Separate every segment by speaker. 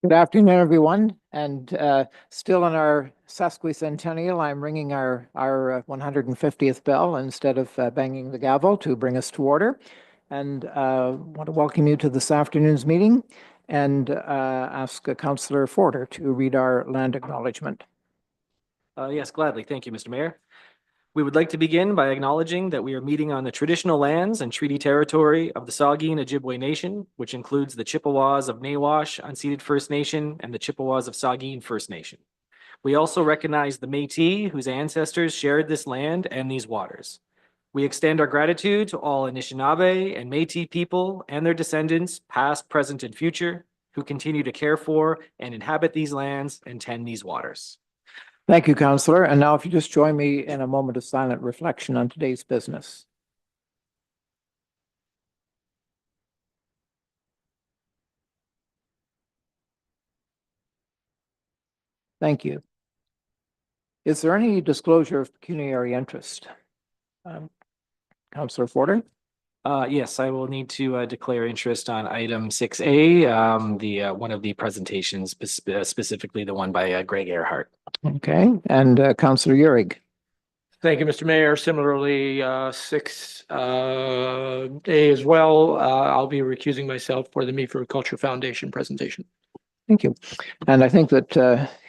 Speaker 1: Good afternoon, everyone. And still in our sesquicentennial, I'm ringing our 150th bell instead of banging the gavel to bring us to order. And want to welcome you to this afternoon's meeting and ask Councillor Forder to read our land acknowledgement.
Speaker 2: Yes, gladly. Thank you, Mr. Mayor. We would like to begin by acknowledging that we are meeting on the traditional lands and treaty territory of the Saugeen Ojibwe Nation, which includes the Chippewas of Nawash Unceded First Nation and the Chippewas of Saugeen First Nation. We also recognize the Métis, whose ancestors shared this land and these waters. We extend our gratitude to all Anishinaabe and Métis people and their descendants, past, present, and future, who continue to care for and inhabit these lands and tend these waters.
Speaker 1: Thank you, Councillor. And now if you just join me in a moment of silent reflection on today's business. Thank you. Is there any disclosure of pecuniary interest? Councillor Forder?
Speaker 2: Yes, I will need to declare interest on item 6A, the one of the presentations, specifically the one by Greg Earhart.
Speaker 1: Okay, and Councillor Uhrig.
Speaker 3: Thank you, Mr. Mayor. Similarly, 6A as well. I'll be recusing myself for the Meaford Culture Foundation presentation.
Speaker 1: Thank you. And I think that,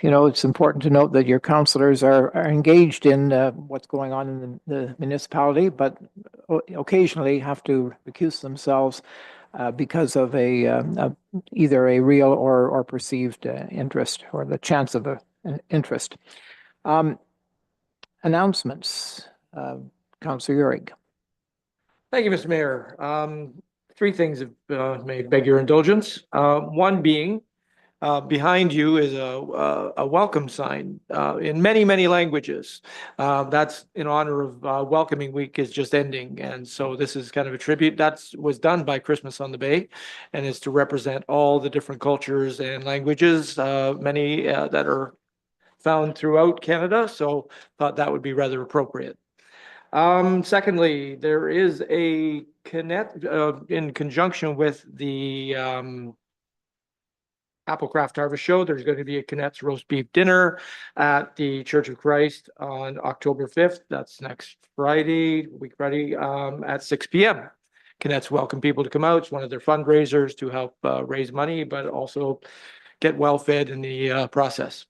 Speaker 1: it's important to note that your councillors are engaged in what's going on in the municipality, but occasionally have to recuse themselves because of either a real or perceived interest or the chance of an interest. Announcements. Councillor Uhrig.
Speaker 3: Thank you, Mr. Mayor. Three things may beg your indulgence. One being, behind you is a welcome sign in many, many languages. That's in honor of Welcoming Week is just ending. And so this is kind of a tribute that was done by Christmas on the Bay and is to represent all the different cultures and languages, many that are found throughout Canada. So thought that would be rather appropriate. Secondly, there is a connect in conjunction with the Applecraft Harvest Show. There's going to be a Connect's roast beef dinner at the Church of Christ on October 5th. That's next Friday, at 6 p.m. Connect's welcome people to come out. It's one of their fundraisers to help raise money, but also get well fed in the process.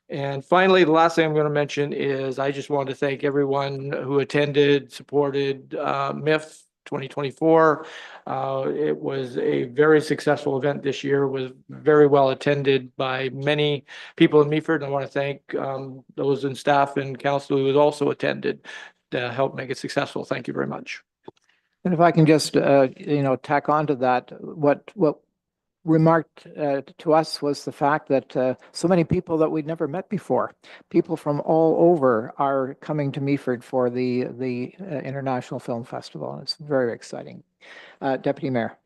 Speaker 3: And finally, the last thing I'm going to mention is I just want to thank everyone who attended, supported MIF 2024. It was a very successful event this year, was very well attended by many people in Meaford. And I want to thank those in staff and council who has also attended to help make it successful. Thank you very much.
Speaker 1: And if I can just, tack on to that, what remarked to us was the fact that so many people that we'd never met before, people from all over, are coming to Meaford for the International Film Festival. It's very exciting. Deputy Mayor.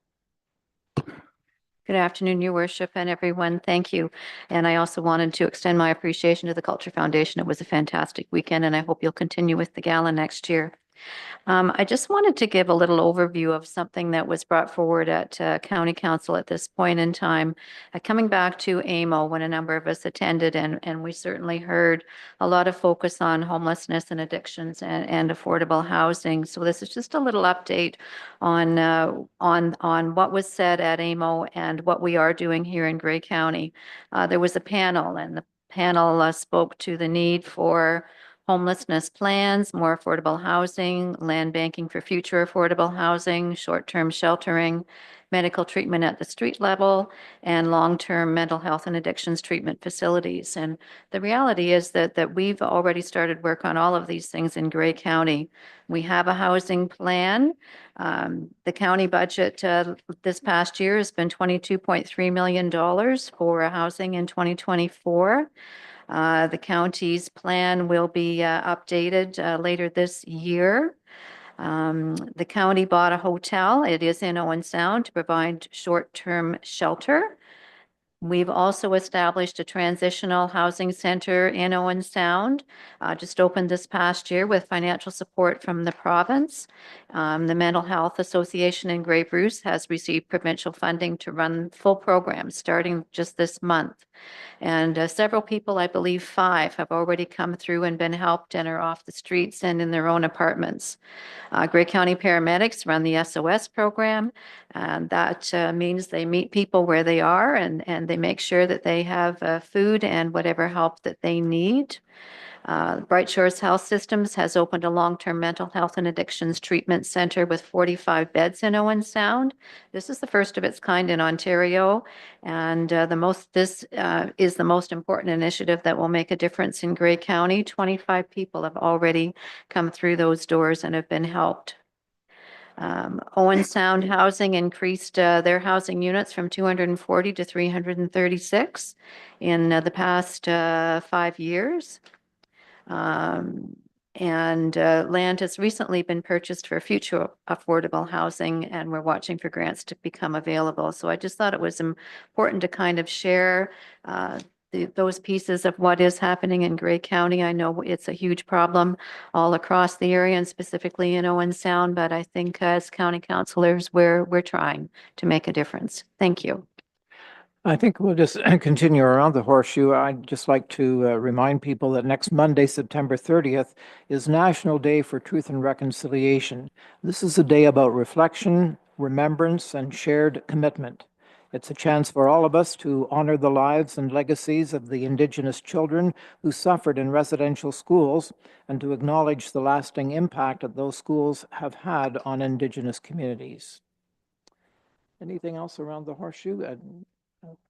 Speaker 4: Good afternoon, Your Worship, and everyone. Thank you. And I also wanted to extend my appreciation to the Culture Foundation. It was a fantastic weekend, and I hope you'll continue with the gala next year. I just wanted to give a little overview of something that was brought forward at County Council at this point in time. Coming back to AMO, when a number of us attended, and we certainly heard a lot of focus on homelessness and addictions and affordable housing. So this is just a little update on what was said at AMO and what we are doing here in Grey County. There was a panel, and the panel spoke to the need for homelessness plans, more affordable housing, land banking for future affordable housing, short-term sheltering, medical treatment at the street level, and long-term mental health and addictions treatment facilities. And the reality is that we've already started work on all of these things in Grey County. We have a housing plan. The county budget this past year has been $22.3 million for housing in 2024. The county's plan will be updated later this year. The county bought a hotel. It is in Owen Sound to provide short-term shelter. We've also established a transitional housing center in Owen Sound, just opened this past year with financial support from the province. The Mental Health Association in Grey Bruce has received provincial funding to run full programs starting just this month. And several people, I believe 5, have already come through and been helped and are off the streets and in their own apartments. Grey County paramedics run the SOS program, and that means they meet people where they are and they make sure that they have food and whatever help that they need. Bright Shores Health Systems has opened a long-term mental health and addictions treatment center with 45 beds in Owen Sound. This is the first of its kind in Ontario, and this is the most important initiative that will make a difference in Grey County. 25 people have already come through those doors and have been helped. Owen Sound Housing increased their housing units from 240 to 336 in the past 5 years. Land has recently been purchased for future affordable housing, and we're watching for grants to become available. So I just thought it was important to kind of share those pieces of what is happening in Grey County. I know it's a huge problem all across the area and specifically in Owen Sound, but I think as county councillors, we're trying to make a difference. Thank you.
Speaker 1: I think we'll just continue around the horseshoe. I'd just like to remind people that next Monday, September 30th, is National Day for Truth and Reconciliation. This is a day about reflection, remembrance, and shared commitment. It's a chance for all of us to honor the lives and legacies of the Indigenous children who suffered in residential schools and to acknowledge the lasting impact that those schools have had on Indigenous communities. Anything else around the horseshoe?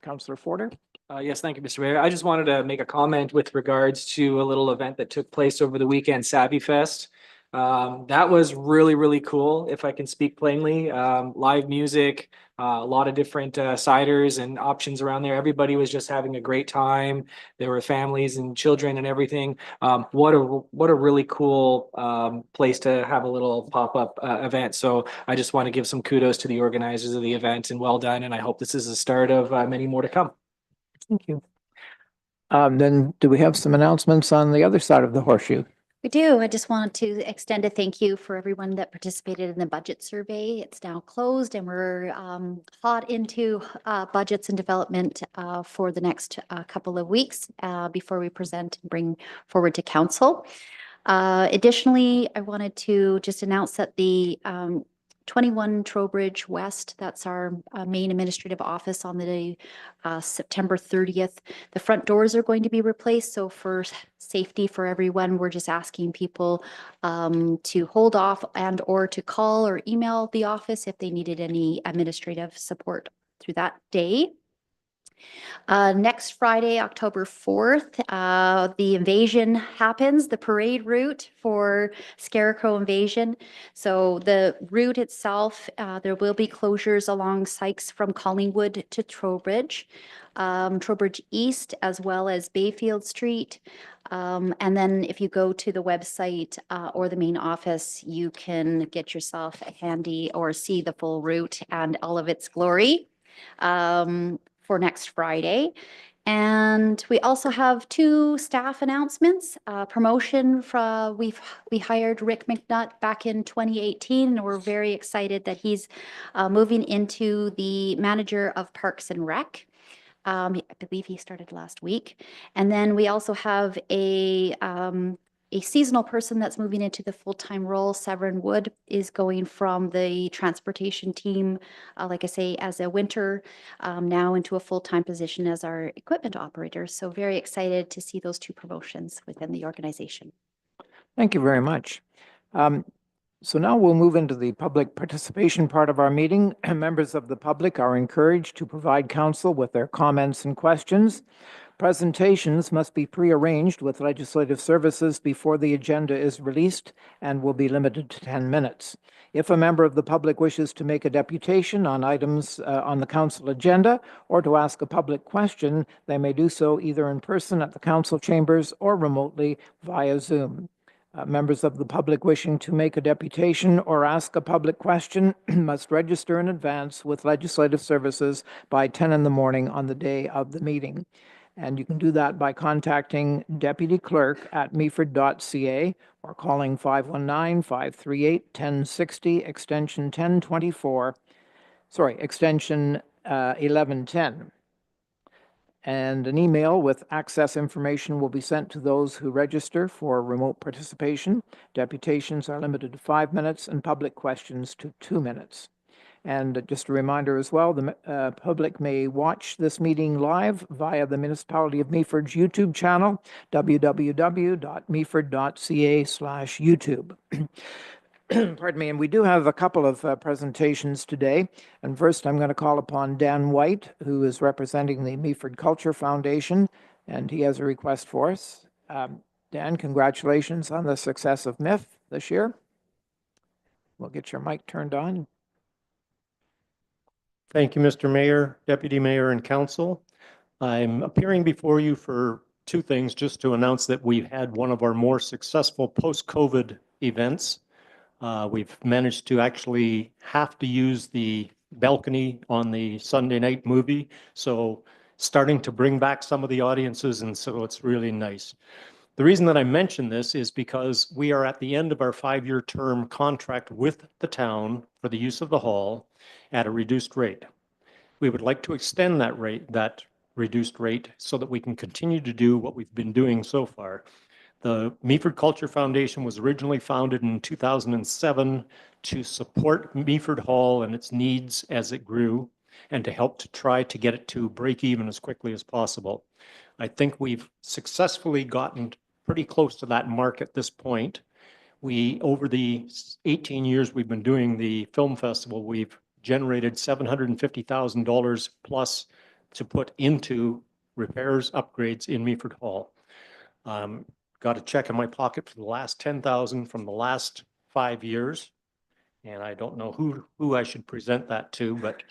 Speaker 1: Councillor Forder?
Speaker 2: Yes, thank you, Mr. Mayor. I just wanted to make a comment with regards to a little event that took place over the weekend, Savvy Fest. That was really, really cool, if I can speak plainly. Live music, a lot of different ciders and options around there. Everybody was just having a great time. There were families and children and everything. What a really cool place to have a little pop-up event. So I just want to give some kudos to the organizers of the event, and well done. And I hope this is the start of many more to come.
Speaker 1: Thank you. Then do we have some announcements on the other side of the horseshoe?
Speaker 5: We do. I just wanted to extend a thank you for everyone that participated in the budget survey. It's now closed and we're hot into budgets and development for the next couple of weeks before we present and bring forward to council. Additionally, I wanted to just announce that the 21 Trowbridge West, that's our main administrative office, on the September 30th. The front doors are going to be replaced. So for safety for everyone, we're just asking people to hold off and or to call or email the office if they needed any administrative support through that day. Next Friday, October 4th, the invasion happens, the parade route for Scarecrow Invasion. So the route itself, there will be closures along Sykes from Collingwood to Trowbridge, Trowbridge East, as well as Bayfield Street. And then if you go to the website or the main office, you can get yourself a handy or see the full route and all of its glory. For next Friday. And we also have 2 staff announcements. Promotion from we hired Rick McNutt back in 2018, and we're very excited that he's moving into the manager of Parks and Rec. I believe he started last week. And then we also have a seasonal person that's moving into the full-time role. Severin Wood is going from the transportation team, like I say, as a winter, now into a full-time position as our equipment operator. So very excited to see those 2 promotions within the organization.
Speaker 1: Thank you very much. So now we'll move into the public participation part of our meeting. Members of the public are encouraged to provide council with their comments and questions. Presentations must be pre-arranged with legislative services before the agenda is released and will be limited to 10 minutes. If a member of the public wishes to make a deputation on items on the council agenda or to ask a public question, they may do so either in person at the council chambers or remotely via Zoom. Members of the public wishing to make a deputation or ask a public question must register in advance with Legislative Services by 10 in the morning on the day of the meeting. And you can do that by contacting Deputy Clerk at meaford.ca or calling 519-538-1060, extension 1024, extension 1110. And an email with access information will be sent to those who register for remote participation. Deputations are limited to 5 minutes and public questions to 2 minutes. And just a reminder as well, the public may watch this meeting live via the Municipality of Meaford's YouTube channel, www.meaford.ca/YouTube. Pardon me, and we do have a couple of presentations today. And first, I'm going to call upon Dan White, who is representing the Meaford Culture Foundation, and he has a request for us. Dan, congratulations on the success of MIF this year. We'll get your mic turned on.
Speaker 6: Thank you, Mr. Mayor, Deputy Mayor, and Council. I'm appearing before you for two things, just to announce that we've had one of our more successful post-COVID events. We've managed to actually have to use the balcony on the Sunday night movie, so starting to bring back some of the audiences, and so it's really nice. The reason that I mention this is because we are at the end of our 5-year term contract with the town for the use of the hall at a reduced rate. We would like to extend that reduced rate, so that we can continue to do what we've been doing so far. The Meaford Culture Foundation was originally founded in 2007 to support Meaford Hall and its needs as it grew, and to help to try to get it to break even as quickly as possible. I think we've successfully gotten pretty close to that mark at this point. Over the 18 years we've been doing the film festival, we've generated $750,000 plus to put into repairs, upgrades in Meaford Hall. Got a check in my pocket for the last $10,000 from the last 5 years. And I don't know who I should present that to, but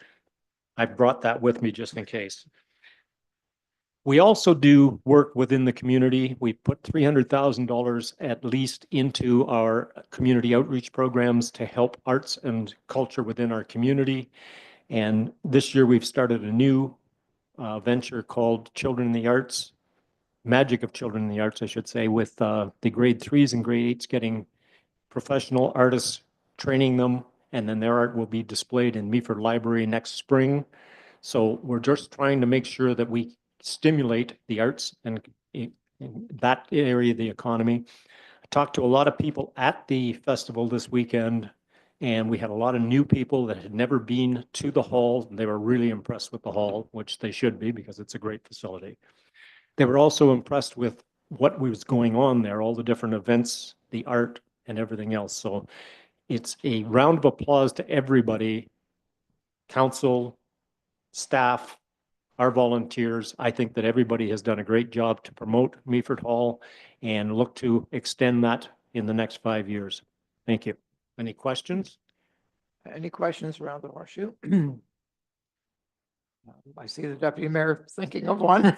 Speaker 6: I brought that with me just in case. We also do work within the community. We put $300,000 at least into our community outreach programs to help arts and culture within our community. And this year we've started a new venture called Children in the Arts, Magic of Children in the Arts, I should say, with the grade 3s and grade 8s getting professional artists, training them, and then their art will be displayed in Meaford Library next spring. So we're just trying to make sure that we stimulate the arts and in that area of the economy. I talked to a lot of people at the festival this weekend, and we had a lot of new people that had never been to the hall. They were really impressed with the hall, which they should be because it's a great facility. They were also impressed with what was going on there, all the different events, the art, and everything else. So it's a round of applause to everybody, council, staff, our volunteers. I think that everybody has done a great job to promote Meaford Hall and look to extend that in the next 5 years. Thank you. Any questions?
Speaker 1: Any questions around the horseshoe? I see the deputy mayor thinking of one.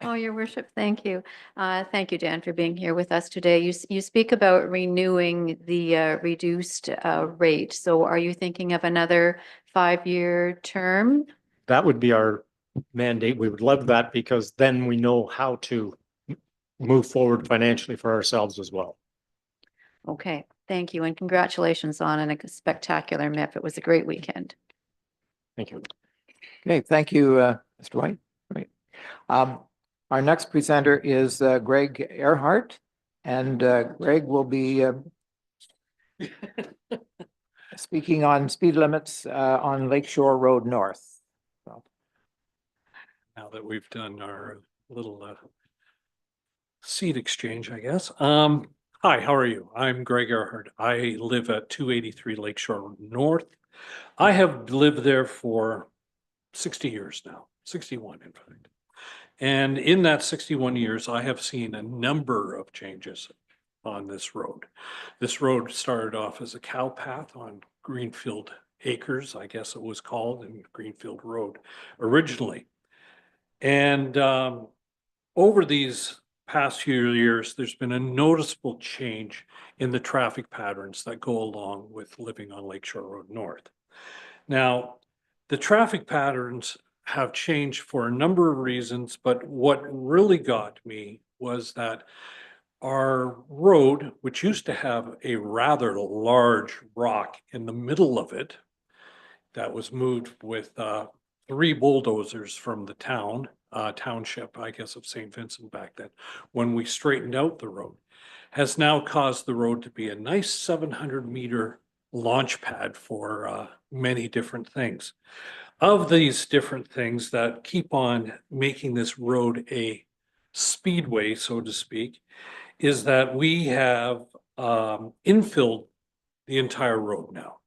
Speaker 4: Oh, your worship, thank you. Thank you, Dan, for being here with us today. You speak about renewing the reduced rate. So are you thinking of another 5-year term?
Speaker 6: That would be our mandate. We would love that because then we know how to move forward financially for ourselves as well.
Speaker 4: Okay, thank you. And congratulations on a spectacular MIF. It was a great weekend.
Speaker 6: Thank you.
Speaker 1: Okay, thank you, Mr. White. Great. Our next presenter is Greg Earhart, and Greg will be speaking on speed limits on Lakeshore Road North. So.
Speaker 7: Now that we've done our little seat exchange, I guess. Hi, how are you? I'm Greg Earhart. I live at 283 Lakeshore North. I have lived there for 60 years now, 61 in fact. And in that 61 years, I have seen a number of changes on this road. This road started off as a cow path on Greenfield Acres, I guess it was called, in Greenfield Road originally. And over these past few years, there's been a noticeable change in the traffic patterns that go along with living on Lakeshore Road North. Now, the traffic patterns have changed for a number of reasons, but what really got me was that our road, which used to have a rather large rock in the middle of it, that was moved with 3 bulldozers from the township, I guess, of St. Vincent back then, when we straightened out the road, has now caused the road to be a nice 700-meter launch pad for many different things. Of these different things that keep on making this road a speedway, so to speak, is that we have infilled the entire road now.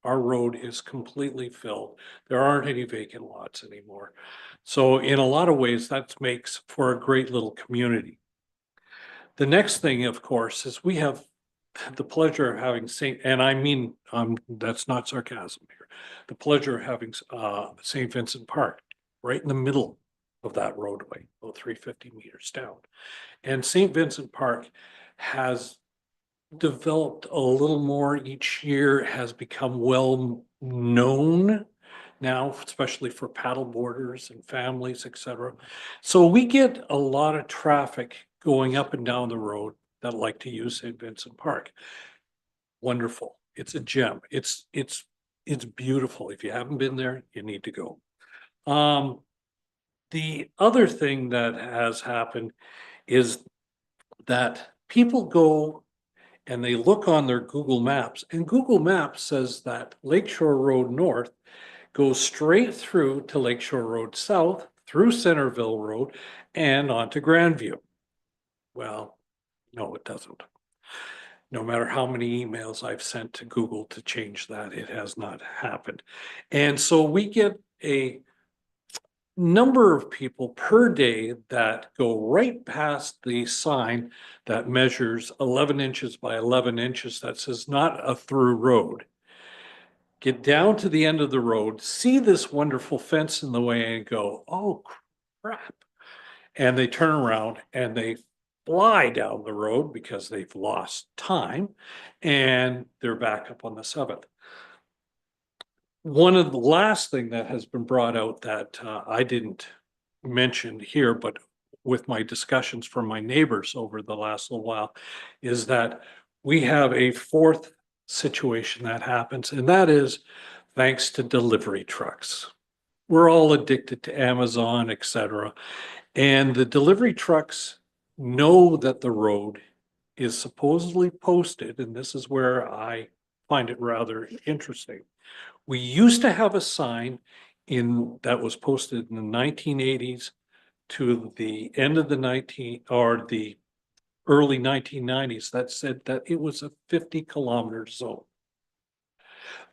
Speaker 7: Our road is completely filled. There aren't any vacant lots anymore. So in a lot of ways, that makes for a great little community. The next thing, of course, is we have the pleasure of having and I mean, that's not sarcasm here, the pleasure of having St. Vincent Park right in the middle of that roadway, about 350 meters down. And St. Vincent Park has developed a little more each year, has become well known now, especially for paddle boarders and families, etc. So we get a lot of traffic going up and down the road that like to use St. Vincent Park. Wonderful. It's a gem. It's beautiful. If you haven't been there, you need to go. The other thing that has happened is that people go and they look on their Google Maps, and Google Maps says that Lakeshore Road North goes straight through to Lakeshore Road South, through Centerville Road, and onto Grandview. Well, no, it doesn't. No matter how many emails I've sent to Google to change that, it has not happened. And so we get a number of people per day that go right past the sign that measures 11 inches by 11 inches that says not a through road. Get down to the end of the road, see this wonderful fence in the way and go, oh crap. And they turn around and they fly down the road because they've lost time and they're back up on the 7th. One of the last thing that has been brought out that I didn't mention here, but with my discussions from my neighbors over the last little while, is that we have a fourth situation that happens, and that is thanks to delivery trucks. We're all addicted to Amazon, etc. And the delivery trucks know that the road is supposedly posted, and this is where I find it rather interesting. We used to have a sign that was posted in the 1980s to the end of the the early 1990s that said that it was a 50-kilometer zone.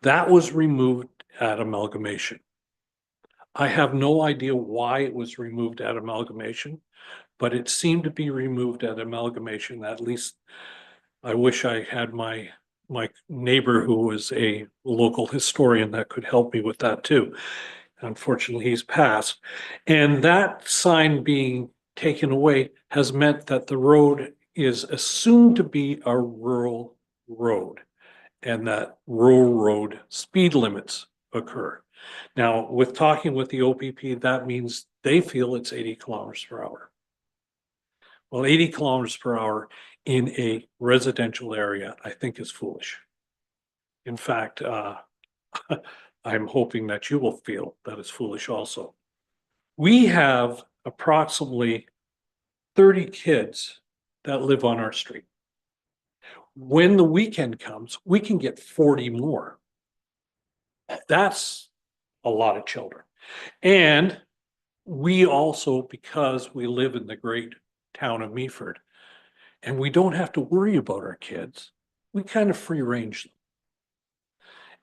Speaker 7: That was removed at amalgamation. I have no idea why it was removed at amalgamation, but it seemed to be removed at amalgamation. At least I wish I had my neighbor who was a local historian that could help me with that too. Unfortunately, he's passed. And that sign being taken away has meant that the road is assumed to be a rural road, and that rural road speed limits occur. Now, with talking with the OPP, that means they feel it's 80 kilometers per hour. Well, 80 kilometers per hour in a residential area, I think is foolish. In fact, I'm hoping that you will feel that it's foolish also. We have approximately 30 kids that live on our street. When the weekend comes, we can get 40 more. That's a lot of children. And we also, because we live in the great town of Meaford, and we don't have to worry about our kids, we kind of free range them.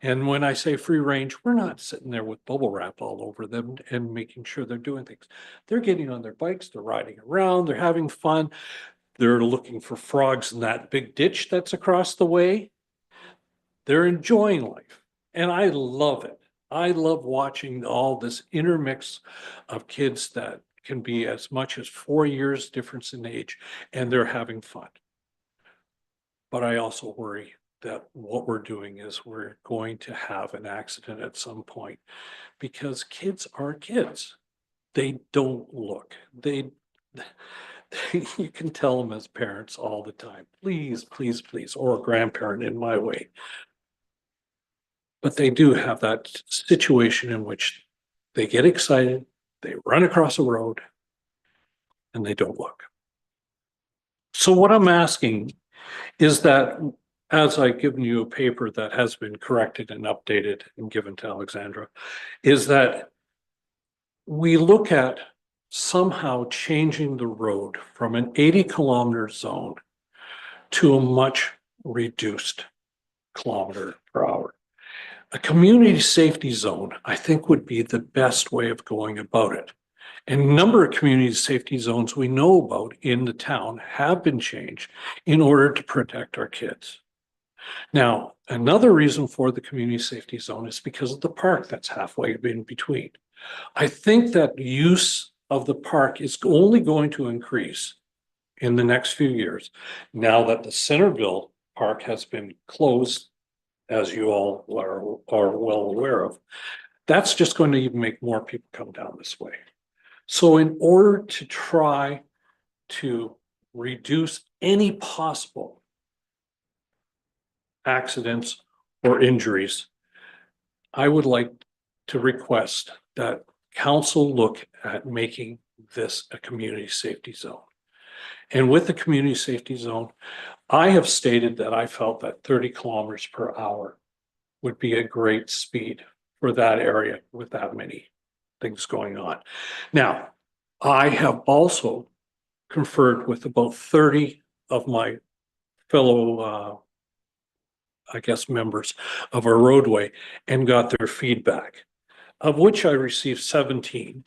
Speaker 7: And when I say free range, we're not sitting there with bubble wrap all over them and making sure they're doing things. They're getting on their bikes, they're riding around, they're having fun. They're looking for frogs in that big ditch that's across the way. They're enjoying life. And I love it. I love watching all this intermix of kids that can be as much as 4 years difference in age, and they're having fun. But I also worry that what we're doing is we're going to have an accident at some point, because kids are kids. They don't look. You can tell them as parents all the time, please, please, please, or a grandparent in my way. But they do have that situation in which they get excited, they run across a road, and they don't look. So what I'm asking is that, as I've given you a paper that has been corrected and updated and given to Alexandra, is that we look at somehow changing the road from an 80-kilometer zone to a much reduced kilometer per hour. A community safety zone, I think, would be the best way of going about it. And a number of community safety zones we know about in the town have been changed in order to protect our kids. Now, another reason for the community safety zone is because of the park that's halfway in between. I think that use of the park is only going to increase in the next few years, now that the Centerville Park has been closed, as you all are well aware of. That's just going to even make more people come down this way. So in order to try to reduce any possible accidents or injuries, I would like to request that council look at making this a community safety zone. And with the community safety zone, I have stated that I felt that 30 kilometers per hour would be a great speed for that area with that many things going on. Now, I have also conferred with about 30 of my fellow, I guess, members of our roadway and got their feedback, of which I received 17.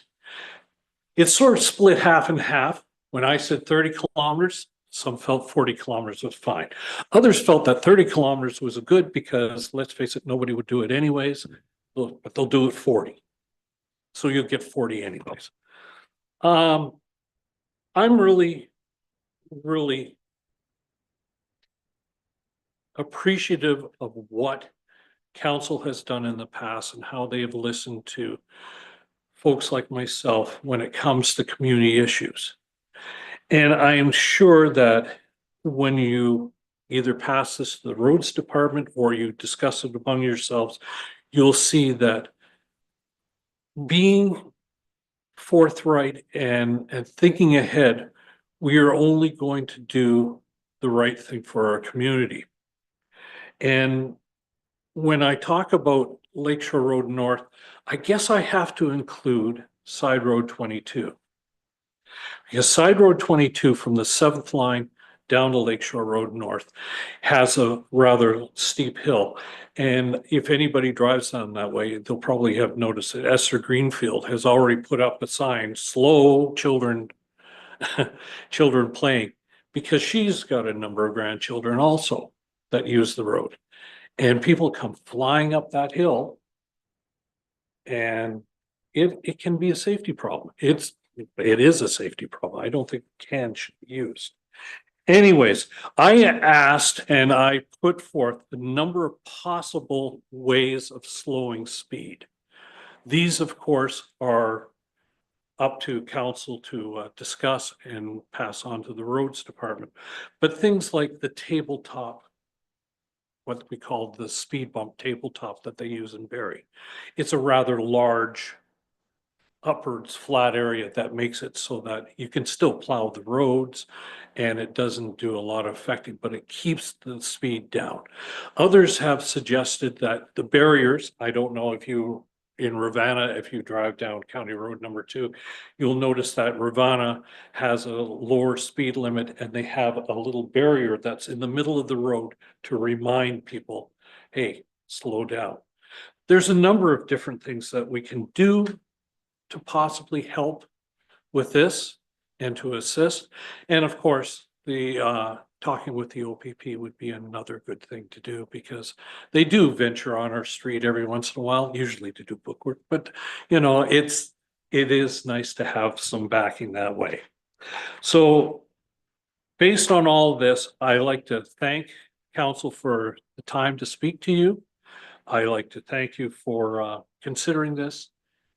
Speaker 7: It's sort of split half and half. When I said 30 kilometers, some felt 40 kilometers was fine. Others felt that 30 kilometers was good because, let's face it, nobody would do it anyways, but they'll do it 40. So you'll get 40 anyways. I'm really, really appreciative of what council has done in the past and how they have listened to folks like myself when it comes to community issues. And I am sure that when you either pass this to the roads department or you discuss it among yourselves, you'll see that being forthright and thinking ahead, we are only going to do the right thing for our community. And when I talk about Lakeshore Road North, I guess I have to include Side Road 22. Because Side Road 22 from the 7th line down to Lakeshore Road North has a rather steep hill. And if anybody drives down that way, they'll probably have noticed that Esther Greenfield has already put up a sign, slow children, children playing, because she's got a number of grandchildren also that use the road. And people come flying up that hill, and it can be a safety problem. It is a safety problem. I don't think should be used. Anyways, I asked and I put forth a number of possible ways of slowing speed. These, of course, are up to council to discuss and pass on to the roads department. But things like the tabletop, what we call the speed bump tabletop that they use in Barrie. It's a rather large upwards flat area that makes it so that you can still plow the roads and it doesn't do a lot of affecting, but it keeps the speed down. Others have suggested that the barriers, I don't know if you in Ravenna, if you drive down County Road number 2, you'll notice that Ravenna has a lower speed limit and they have a little barrier that's in the middle of the road to remind people, hey, slow down. There's a number of different things that we can do to possibly help with this and to assist. And of course, the talking with the OPP would be another good thing to do, because they do venture on our street every once in a while, usually to do bookwork, but you know, it's it is nice to have some backing that way. So based on all of this, I like to thank council for the time to speak to you. I like to thank you for considering this,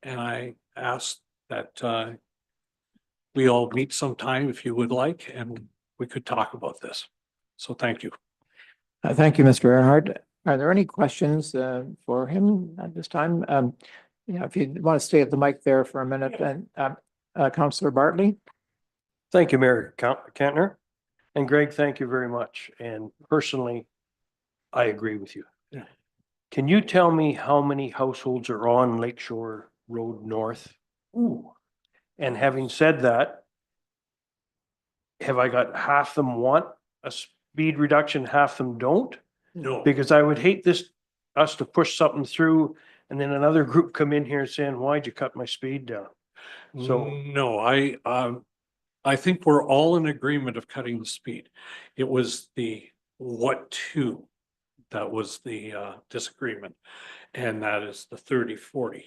Speaker 7: and I ask that we all meet sometime if you would like, and we could talk about this. So thank you.
Speaker 1: Thank you, Mr. Earhart. Are there any questions for him at this time? Yeah, if you want to stay at the mic there for a minute, and Councillor Bartley.
Speaker 8: Thank you, Mayor Kantner. And Greg, thank you very much. And personally, I agree with you.
Speaker 7: Yeah.
Speaker 8: Can you tell me how many households are on Lakeshore Road North?
Speaker 7: Ooh.
Speaker 8: And having said that, have I got half them want a speed reduction, half them don't?
Speaker 7: No.
Speaker 8: Because I would hate us to push something through and then another group come in here saying, why'd you cut my speed down? So-
Speaker 7: No, I think we're all in agreement of cutting the speed. It was the what to that was the disagreement, and that is the 30-40.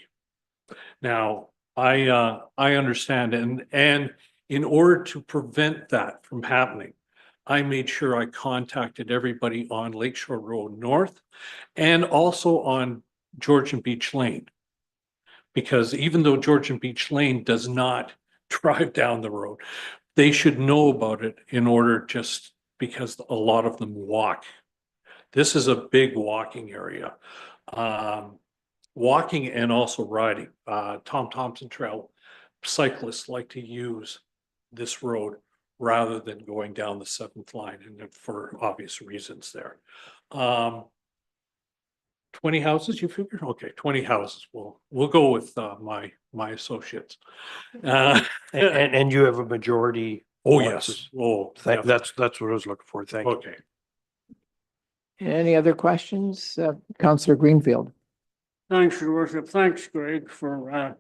Speaker 7: Now, I understand, and in order to prevent that from happening, I made sure I contacted everybody on Lakeshore Road North and also on Georgian Beach Lane. Because even though Georgian Beach Lane does not drive down the road, they should know about it in order, just because a lot of them walk. This is a big walking area. Walking and also riding. Tom Thompson Trail cyclists like to use this road rather than going down the 7th line, and for obvious reasons there. 20 houses, you figure? Okay, 20 houses. We'll go with my associates.
Speaker 8: And you have a majority.
Speaker 7: Oh, yes. Oh, yeah.
Speaker 8: That's what I was looking for. Thank you.
Speaker 7: Okay.
Speaker 1: Any other questions? Councillor Greenfield.
Speaker 9: Thanks, Your Worship. Thanks, Greg, for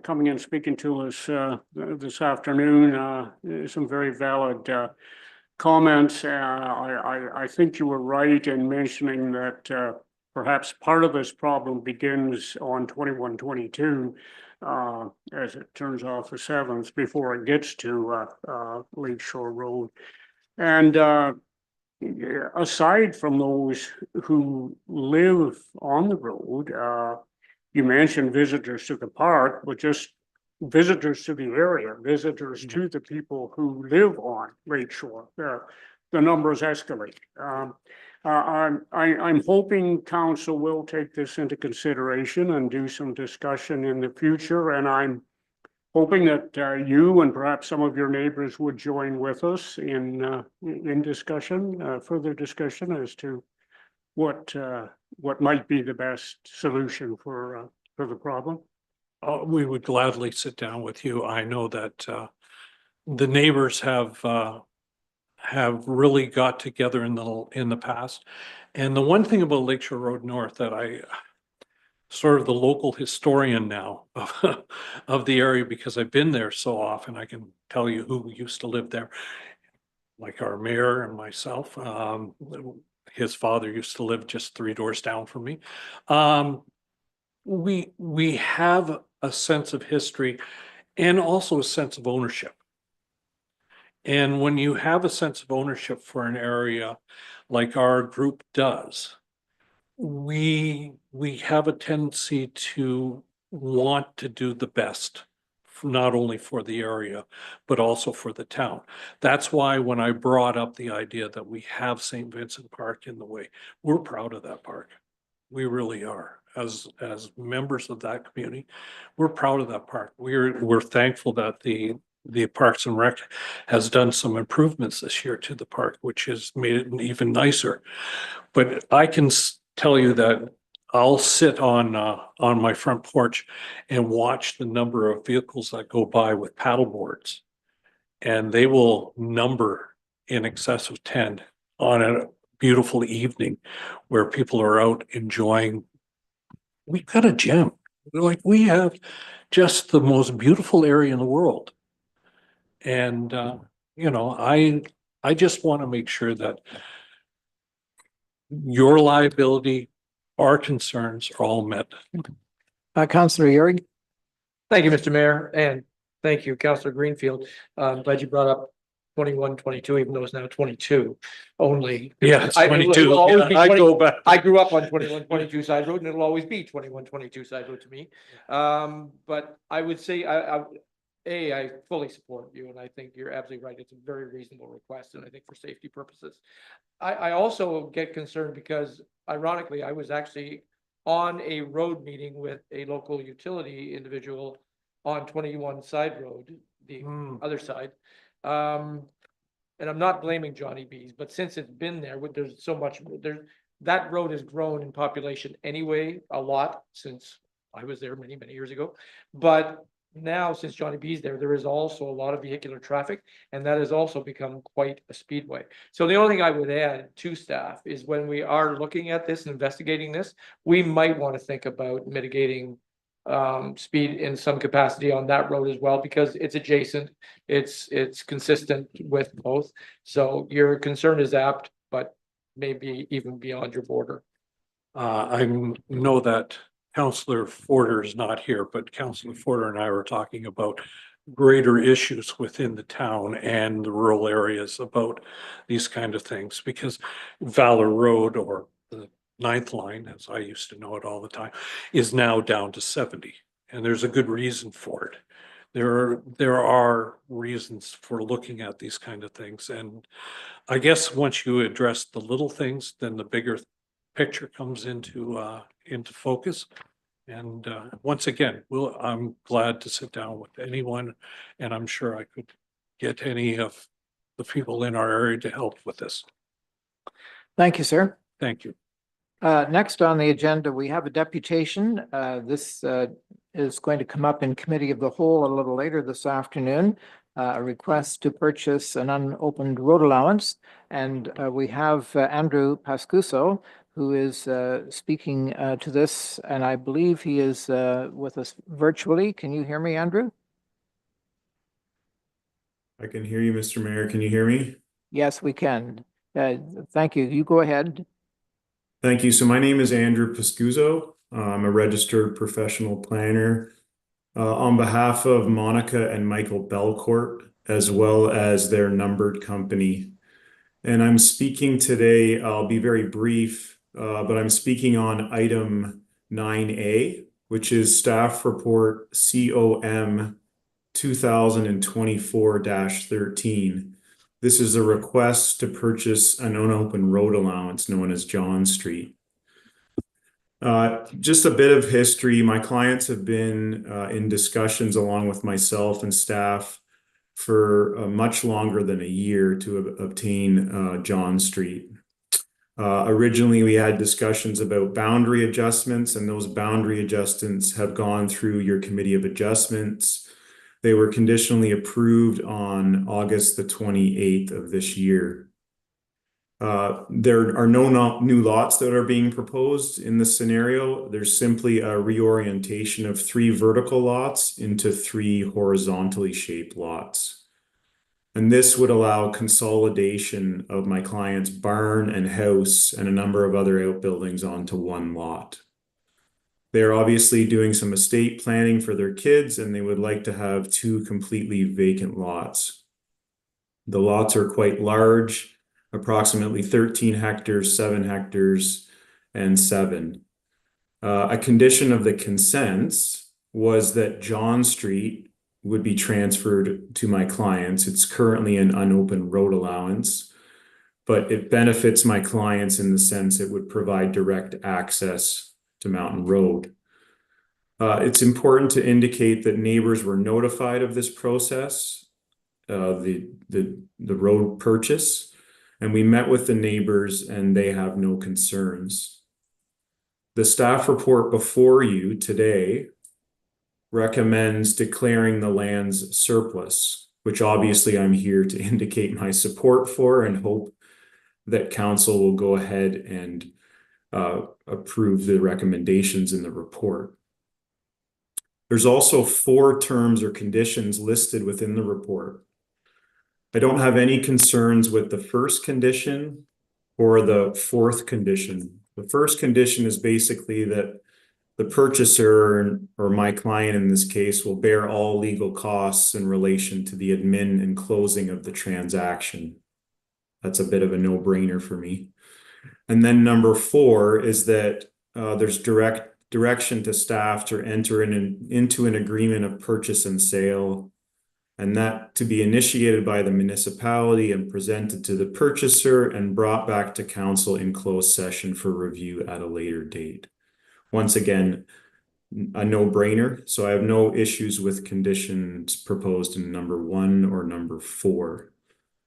Speaker 9: coming and speaking to us this afternoon. Some very valid comments. I think you were right in mentioning that perhaps part of this problem begins on 21-22 as it turns off the 7th before it gets to Lakeshore Road. And aside from those who live on the road, you mentioned visitors to the park, but just visitors to the area, visitors to the people who live on Lakeshore. The numbers escalate. I'm hoping council will take this into consideration and do some discussion in the future, and I'm hoping that you and perhaps some of your neighbors would join with us in discussion, further discussion as to what might be the best solution for the problem.
Speaker 7: We would gladly sit down with you. I know that the neighbors have really got together in the past. And the one thing about Lakeshore Road North that I sort of the local historian now of the area, because I've been there so often, I can tell you who used to live there, like our mayor and myself. His father used to live just 3 doors down from me. We have a sense of history and also a sense of ownership. And when you have a sense of ownership for an area like our group does, we have a tendency to want to do the best, not only for the area, but also for the town. That's why when I brought up the idea that we have St. Vincent Park in the way, we're proud of that park. We really are. As members of that community, we're proud of that park. We're thankful that the Parks and Rec has done some improvements this year to the park, which has made it even nicer. But I can tell you that I'll sit on my front porch and watch the number of vehicles that go by with paddle boards, and they will number in excess of 10 on a beautiful evening where people are out enjoying. We've got a gem. We have just the most beautiful area in the world. And, I just want to make sure that your liability, our concerns are all met.
Speaker 1: Councillor Uri.
Speaker 3: Thank you, Mr. Mayor, and thank you, Councillor Greenfield. I'm glad you brought up 21, 22, even though it's now 22 only.
Speaker 7: Yeah, it's
Speaker 3: It'll
Speaker 7: 22.
Speaker 3: always be
Speaker 7: I
Speaker 3: 20
Speaker 7: go back.
Speaker 3: I grew up on 21, 22 side road and it'll always be 21, 22 side road to me. But I would say, I fully support you and I think you're absolutely right. It's a very reasonable request and I think for safety purposes. I also get concerned because ironically, I was actually on a road meeting with a local utility individual on 21 side road, the other side. And I'm not blaming Johnny B's, but since it's been there, there's so much, that road has grown in population anyway, a lot since I was there many, many years ago. But now, since Johnny B's there is also a lot of vehicular traffic, and that has also become quite a speedway. So the only thing I would add to staff is when we are looking at this and investigating this, we might want to think about mitigating speed in some capacity on that road as well, because it's adjacent, it's consistent with both. So your concern is apt, but maybe even beyond your border.
Speaker 7: I know that Councillor Forder is not here, but Councillor Forder and I were talking about greater issues within the town and the rural areas about these kind of things, because Valor Road, or the 9th line, as I used to know it all the time, is now down to 70. And there's a good reason for it. There are reasons for looking at these kind of things. And I guess once you address the little things, then the bigger picture comes into focus. And once again, I'm glad to sit down with anyone, and I'm sure I could get any of the people in our area to help with this.
Speaker 1: Thank you, sir.
Speaker 7: Thank you.
Speaker 1: Next on the agenda, we have a deputation. This is going to come up in committee of the whole a little later this afternoon. A request to purchase an unopened road allowance. And we have Andrew Pascuso, who is speaking to this, and I believe he is with us virtually. Can you hear me, Andrew?
Speaker 10: I can hear you, Mr. Mayor. Can you hear me?
Speaker 1: Yes, we can. Thank you. You go ahead.
Speaker 10: Thank you. So my name is Andrew Pascuso. I'm a registered professional planner on behalf of Monica and Michael Belcourt, as well as their numbered company. And I'm speaking today, I'll be very brief, but I'm speaking on item 9A, which is staff report COM 2024-13. This is a request to purchase an unopened road allowance known as John Street. Just a bit of history. My clients have been in discussions along with myself and staff for much longer than a year to obtain John Street. Originally, we had discussions about boundary adjustments, and those boundary adjustments have gone through your committee of adjustments. They were conditionally approved on August the 28th of this year. There are no new lots that are being proposed in this scenario. There's simply a reorientation of 3 vertical lots into 3 horizontally shaped lots. And this would allow consolidation of my client's barn and house and a number of other outbuildings onto 1 lot. They're obviously doing some estate planning for their kids, and they would like to have 2 completely vacant lots. The lots are quite large, approximately 13 hectares, 7 hectares, and 7. A condition of the consents was that John Street would be transferred to my clients. It's currently an unopened road allowance, but it benefits my clients in the sense it would provide direct access to Mountain Road. It's important to indicate that neighbors were notified of this process, the road purchase, and we met with the neighbors and they have no concerns. The staff report before you today recommends declaring the lands surplus, which obviously I'm here to indicate my support for and hope that council will go ahead and approve the recommendations in the report. There's also 4 terms or conditions listed within the report. I don't have any concerns with the first condition or the 4th condition. The first condition is basically that the purchaser or my client in this case will bear all legal costs in relation to the admin and closing of the transaction. That's a bit of a no-brainer for me. And then number 4 is that there's direction to staff to enter into an agreement of purchase and sale, and that to be initiated by the municipality and presented to the purchaser and brought back to council in closed session for review at a later date. Once again, a no-brainer, so I have no issues with conditions proposed in number 1 or number 4.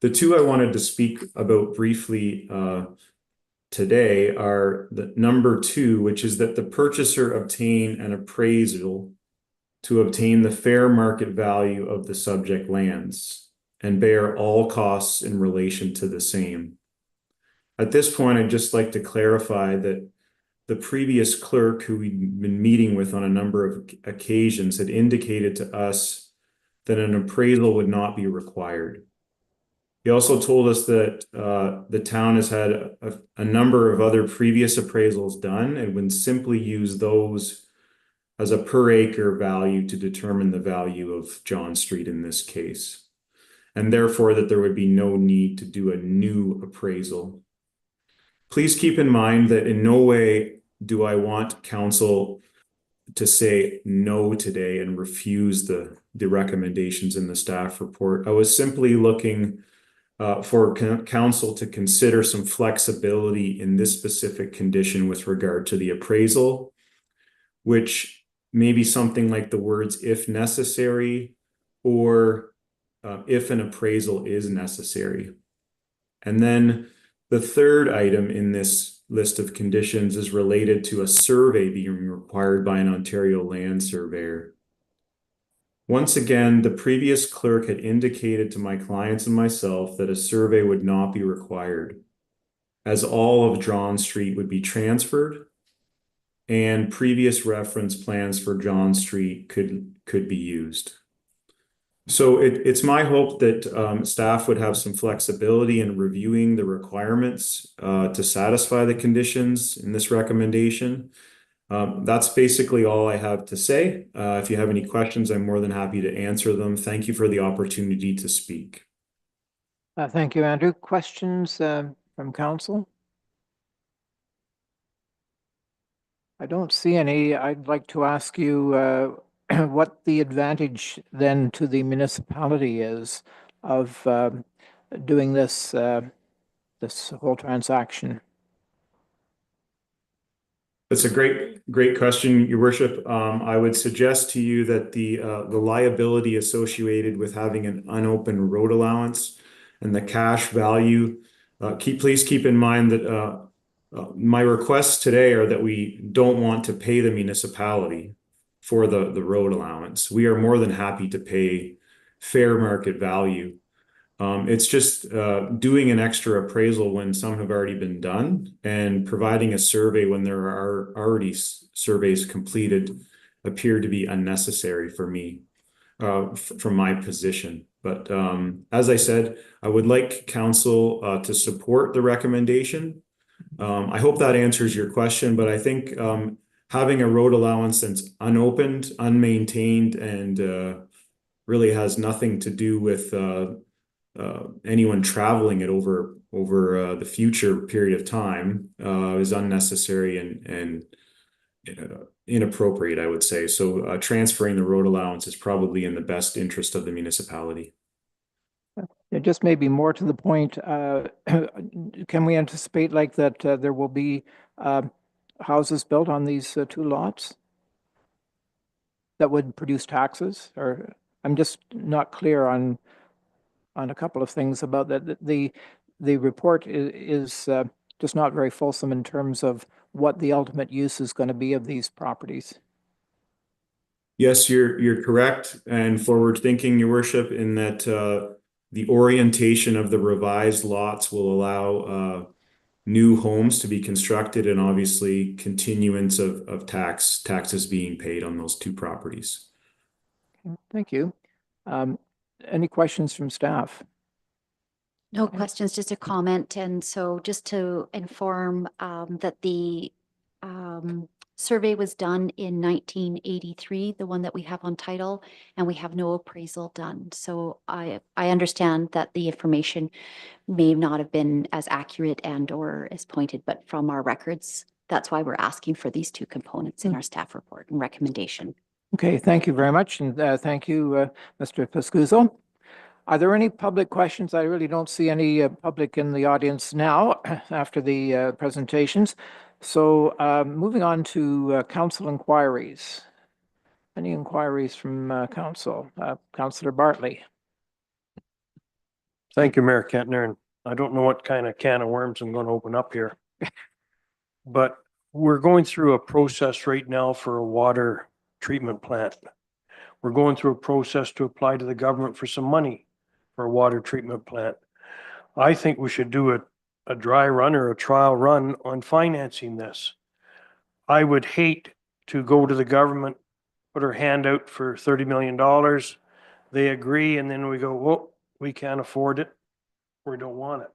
Speaker 10: The 2 I wanted to speak about briefly today are the number 2, which is that the purchaser obtain an appraisal to obtain the fair market value of the subject lands and bear all costs in relation to the same. At this point, I'd just like to clarify that the previous clerk who we'd been meeting with on a number of occasions had indicated to us that an appraisal would not be required. He also told us that the town has had a number of other previous appraisals done and would simply use those as a per acre value to determine the value of John Street in this case, and therefore that there would be no need to do a new appraisal. Please keep in mind that in no way do I want council to say no today and refuse the recommendations in the staff report. I was simply looking for council to consider some flexibility in this specific condition with regard to the appraisal, which may be something like the words "if necessary" or "if an appraisal is necessary." And then the third item in this list of conditions is related to a survey being required by an Ontario land surveyor. Once again, the previous clerk had indicated to my clients and myself that a survey would not be required, as all of John Street would be transferred and previous reference plans for John Street could be used. So it's my hope that staff would have some flexibility in reviewing the requirements to satisfy the conditions in this recommendation. That's basically all I have to say. If you have any questions, I'm more than happy to answer them. Thank you for the opportunity to speak.
Speaker 1: Thank you, Andrew. Questions from council? I don't see any. I'd like to ask you what the advantage then to the municipality is of doing this this whole transaction.
Speaker 10: That's a great question, Your Worship. I would suggest to you that the liability associated with having an unopened road allowance and the cash value. Please keep in mind that my requests today are that we don't want to pay the municipality for the road allowance. We are more than happy to pay fair market value. It's just doing an extra appraisal when some have already been done and providing a survey when there are already surveys completed appear to be unnecessary for me from my position. But as I said, I would like council to support the recommendation. I hope that answers your question, but I think having a road allowance that's unopened, unmaintained, and really has nothing to do with anyone traveling it over the future period of time is unnecessary and inappropriate, I would say. So transferring the road allowance is probably in the best interest of the municipality.
Speaker 1: It just may be more to the point. Can we anticipate like that there will be houses built on these 2 lots that would produce taxes? Or I'm just not clear on a couple of things about that. The report is just not very fulsome in terms of what the ultimate use is going to be of these properties.
Speaker 10: Yes, you're correct and forward thinking, Your Worship, in that the orientation of the revised lots will allow new homes to be constructed and obviously continuance of taxes being paid on those 2 properties.
Speaker 1: Okay, thank you. Any questions from staff?
Speaker 5: No questions, just a comment. And so just to inform that the survey was done in 1983, the one that we have on title, and we have no appraisal done. So I understand that the information may not have been as accurate and or as pointed, but from our records, that's why we're asking for these two components in our staff report and recommendation.
Speaker 1: Okay, thank you very much, and thank you, Mr. Pascuso. Are there any public questions? I really don't see any public in the audience now after the presentations. So moving on to council inquiries. Any inquiries from council? Councillor Bartley.
Speaker 8: Thank you, Mayor Kentner. And I don't know what kind of can of worms I'm going to open up here. But we're going through a process right now for a water treatment plant. We're going through a process to apply to the government for some money for a water treatment plant. I think we should do a dry run or a trial run on financing this. I would hate to go to the government, put our hand out for $30 million. They agree, and then we go, well, we can't afford it. We don't want it,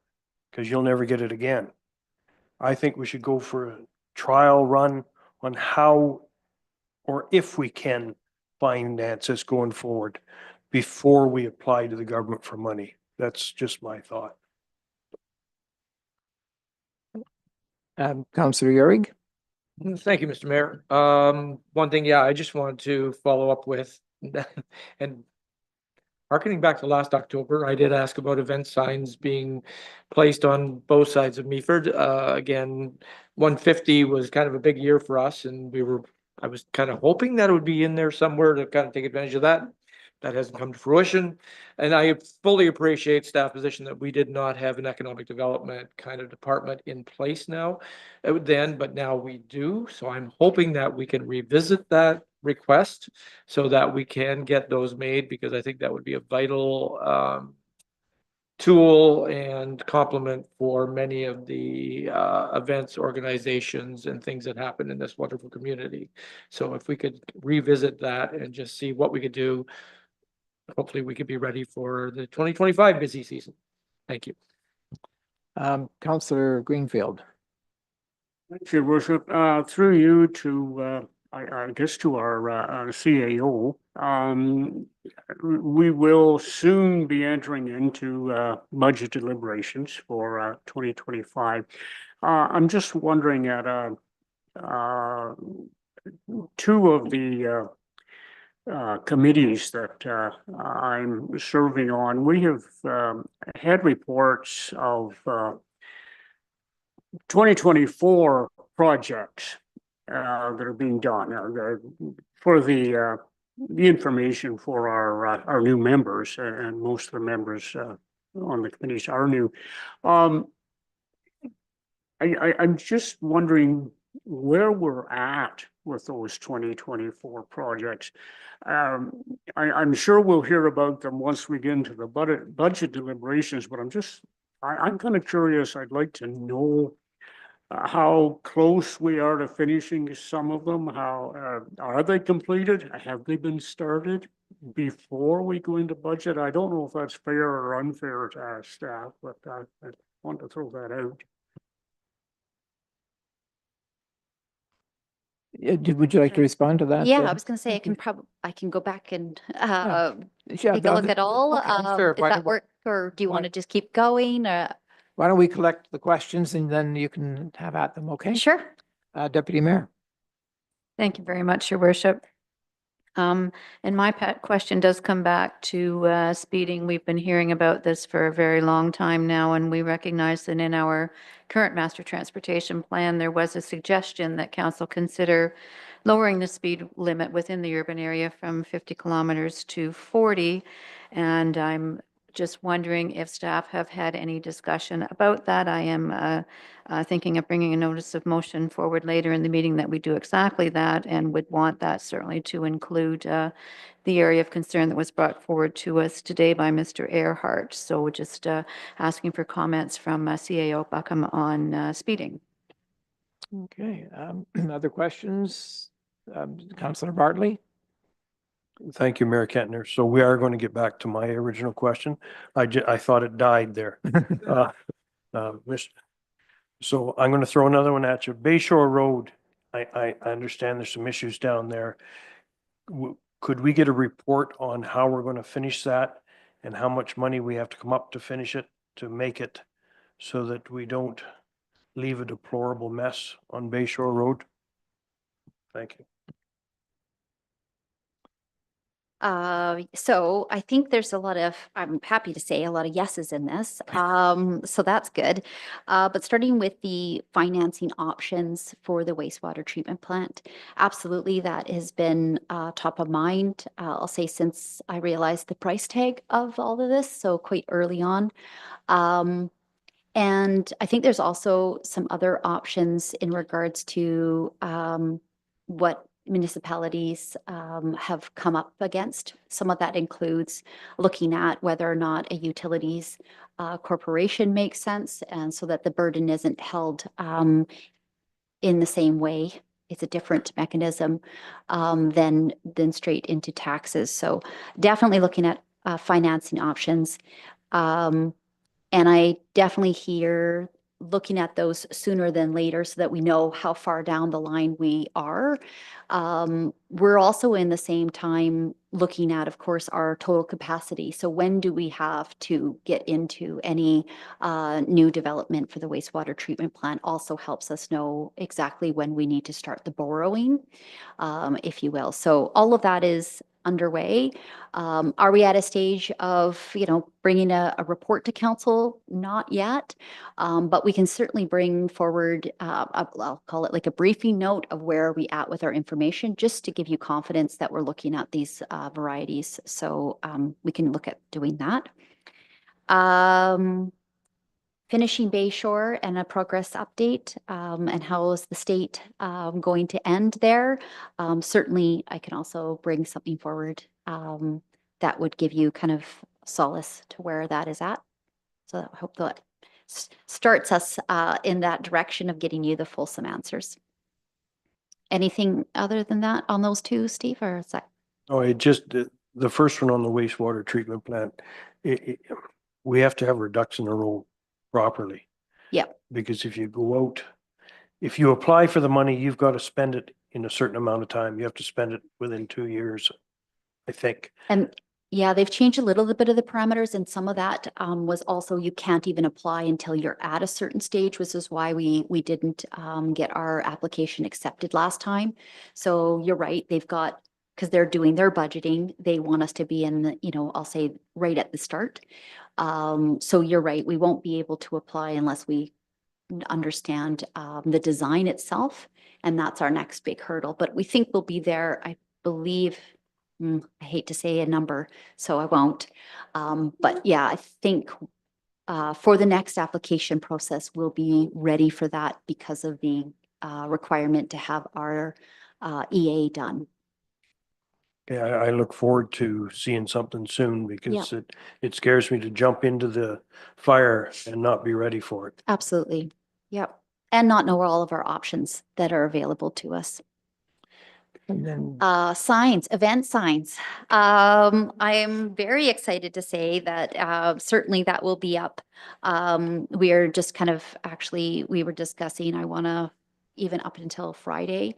Speaker 8: because you'll never get it again. I think we should go for a trial run on how or if we can finance this going forward before we apply to the government for money. That's just my thought.
Speaker 1: Councillor Yurg.
Speaker 3: Thank you, Mr. Mayor. One thing, I just wanted to follow up with, and harkening back to last October, I did ask about event signs being placed on both sides of Meaford. Again, 150 was kind of a big year for us, and I was kind of hoping that it would be in there somewhere to kind of take advantage of that. That hasn't come to fruition. And I fully appreciate staff position that we did not have an economic development kind of department in place now then, but now we do. So I'm hoping that we can revisit that request so that we can get those made, because I think that would be a vital tool and complement for many of the events, organizations, and things that happen in this wonderful community. So if we could revisit that and just see what we could do, hopefully we could be ready for the 2025 busy season. Thank you.
Speaker 1: Councillor Greenfield.
Speaker 9: Thank you, Worship. Through you to, I guess to our CAO. We will soon be entering into budget deliberations for 2025. I'm just wondering at two of the committees that I'm serving on, we have had reports of 2024 projects that are being done for the information for our new members, and most of the members on the committees are new. I'm just wondering where we're at with those 2024 projects. I'm sure we'll hear about them once we get into the budget deliberations, but I'm kind of curious. I'd like to know how close we are to finishing some of them. How are they completed? Have they been started before we go into budget? I don't know if that's fair or unfair to our staff, but I want to throw that out.
Speaker 1: Would you like to respond to that?
Speaker 5: Yeah, I was going to say I can go back and
Speaker 1: Yeah,
Speaker 5: take a look at all.
Speaker 1: okay, sure.
Speaker 5: Does that work, or do you want to just keep going?
Speaker 1: Why don't we collect the questions and then you can have at them, okay?
Speaker 5: Sure.
Speaker 1: Deputy Mayor.
Speaker 4: Thank you very much, Your Worship. And my pet question does come back to speeding. We've been hearing about this for a very long time now, and we recognize that in our current master transportation plan, there was a suggestion that council consider lowering the speed limit within the urban area from 50 kilometers to 40. And I'm just wondering if staff have had any discussion about that. I am thinking of bringing a notice of motion forward later in the meeting that we do exactly that, and would want that certainly to include the area of concern that was brought forward to us today by Mr. Earhart. So just asking for comments from CAO Buckham on speeding.
Speaker 1: Okay, other questions? Councillor Bartley?
Speaker 8: Thank you, Mayor Kentner. So we are going to get back to my original question. I thought it died there. So I'm going to throw another one at you. Bayshore Road, I understand there's some issues down there. Could we get a report on how we're going to finish that and how much money we have to come up to finish it, to make it so that we don't leave a deplorable mess on Bay Shore Road? Thank you.
Speaker 5: So I think there's I'm happy to say a lot of yeses in this. So that's good. But starting with the financing options for the wastewater treatment plant, absolutely, that has been top of mind. I'll say since I realized the price tag of all of this, so quite early on. And I think there's also some other options in regards to what municipalities have come up against. Some of that includes looking at whether or not a utilities corporation makes sense, and so that the burden isn't held in the same way. It's a different mechanism than straight into taxes. So definitely looking at financing options. And I definitely hear looking at those sooner than later so that we know how far down the line we are. We're also in the same time looking at, of course, our total capacity. So when do we have to get into any new development for the wastewater treatment plant also helps us know exactly when we need to start the borrowing, if you will. So all of that is underway. Are we at a stage of, bringing a report to council? Not yet, but we can certainly bring forward, I'll call it like a briefing note of where are we at with our information, just to give you confidence that we're looking at these varieties. So we can look at doing that. Finishing Bay Shore and a progress update, and how is the state going to end there. Certainly, I can also bring something forward that would give you kind of solace to where that is at. So I hope that starts us in that direction of getting you the fulsome answers. Anything other than that on those two, Steve, or is that?
Speaker 8: Oh, the first one on the wastewater treatment plant, we have to have our ducks in a row properly.
Speaker 5: Yep.
Speaker 8: Because if you apply for the money, you've got to spend it in a certain amount of time. You have to spend it within 2 years, I think.
Speaker 5: And yeah, they've changed a little bit of the parameters, and some of that was also you can't even apply until you're at a certain stage, which is why we didn't get our application accepted last time. So you're right, they've got, because they're doing their budgeting, they want us to be in the, I'll say right at the start. So you're right, we won't be able to apply unless we understand the design itself, and that's our next big hurdle. But we think we'll be there, I believe. I hate to say a number, so I won't. But yeah, I think for the next application process, we'll be ready for that because of the requirement to have our EA done.
Speaker 8: Yeah, I look forward to seeing something soon because it scares me to jump into the fire and not be ready for it.
Speaker 5: Absolutely. Yep. And not know all of our options that are available to us.
Speaker 1: And then
Speaker 5: Signs, event signs. I am very excited to say that certainly that will be up. We are just we were discussing, I want to even up until Friday,